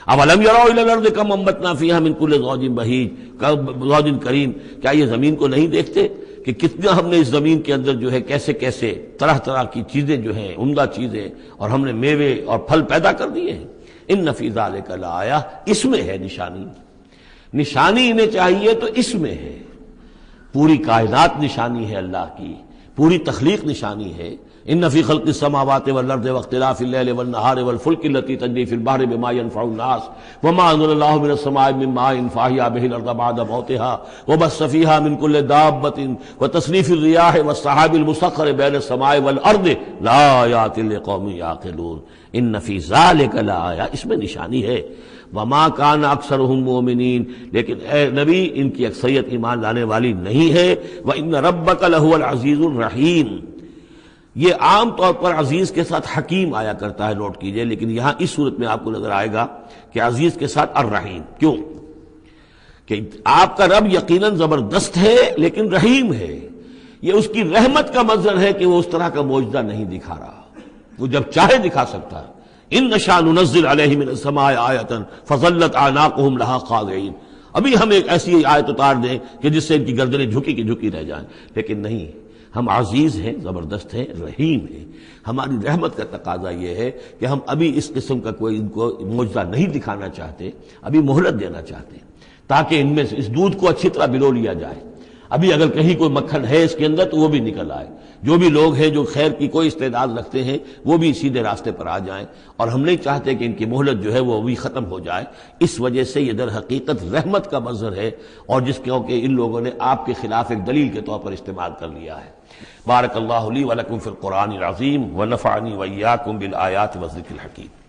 اولم یروا الی الارض کم انبتنا فیہا من کل زوج بہیج زوج کریم، کیا یہ زمین کو نہیں دیکھتے کہ کتنا ہم نے اس زمین کے اندر جو ہے کیسے کیسے طرح طرح کی چیزیں جو ہیں، عمدہ چیزیں، اور ہم نے میوے اور پھل پیدا کر دیے ہیں۔ ان فی ذلک لآیہ، اس میں ہے نشانی انہیں چاہیے تو اس میں ہے، پوری کائنات نشانی ہے اللہ کی، پوری تخلیق نشانی ہے۔ ان فی خلق السماوات والارض واختلاف اللیل والنہار والفلک التی تجری فی البحر بما ينفع الناس وما انزل اللہ من السماء من ماء فاحیا به الارض بعد موتها وبث فیہا من کل دابۃ وتصریف الرياح والسحاب المسخر بین السماء والارض لآیات لقوم یعقلون۔ ان فی ذلک لآیہ، اس میں نشانی ہے۔ وما کان اکثرهم مؤمنین، لیکن اے نبی ان کی اکثریت ایمان لانے والی نہیں ہے۔ وان ربک لہو العزیز الرحیم، یہ عام طور پر عزیز کے ساتھ حکیم آیا کرتا ہے، نوٹ کیجئے، لیکن یہاں اس صورت میں آپ کو نظر آئے گا کہ عزیز کے ساتھ الرحیم۔ کیوں؟ کہ آپ کا رب یقیناً زبردست ہے لیکن رحیم ہے، یہ اس کی رحمت کا منظر ہے کہ وہ اس طرح کا معجزہ نہیں دکھا رہا، وہ جب چاہے دکھا سکتا ہے۔ ان نشاء ننزل علیہم من السماء آیۃ فظلت اعناقهم لها خاضعین، ابھی ہم ایک ایسی آیت اتار دیں کہ جس سے ان کی گردنیں جھکی کی جھکی رہ جائیں، لیکن نہیں، ہم عزیز ہیں، زبردست ہیں، رحیم ہیں۔ ہماری رحمت کا تقاضا یہ ہے کہ ہم ابھی اس قسم کا کوئی ان کو معجزہ نہیں دکھانا چاہتے، ابھی مہلت دینا چاہتے ہیں تاکہ ان میں سے اس دودھ کو اچھی طرح بلو لیا جائے۔ ابھی اگر کہیں کوئی مکھن ہے اس کے اندر تو وہ بھی نکل آئے، جو بھی لوگ ہیں جو خیر کی کوئی استعداد رکھتے ہیں وہ بھی سیدھے راستے پر آ جائیں، اور ہم نہیں چاہتے کہ ان کی مہلت جو ہے وہ ابھی ختم ہو جائے۔ اس وجہ سے یہ در حقیقت رحمت کا منظر ہے، اور جس کو کہ ان لوگوں نے آپ کے خلاف ایک دلیل کے طور پر استعمال کر لیا ہے۔ بارک اللہ لی ولکم فی القرآن العظیم ونفعنی وإیاکم بالآیات والذکر الحکیم۔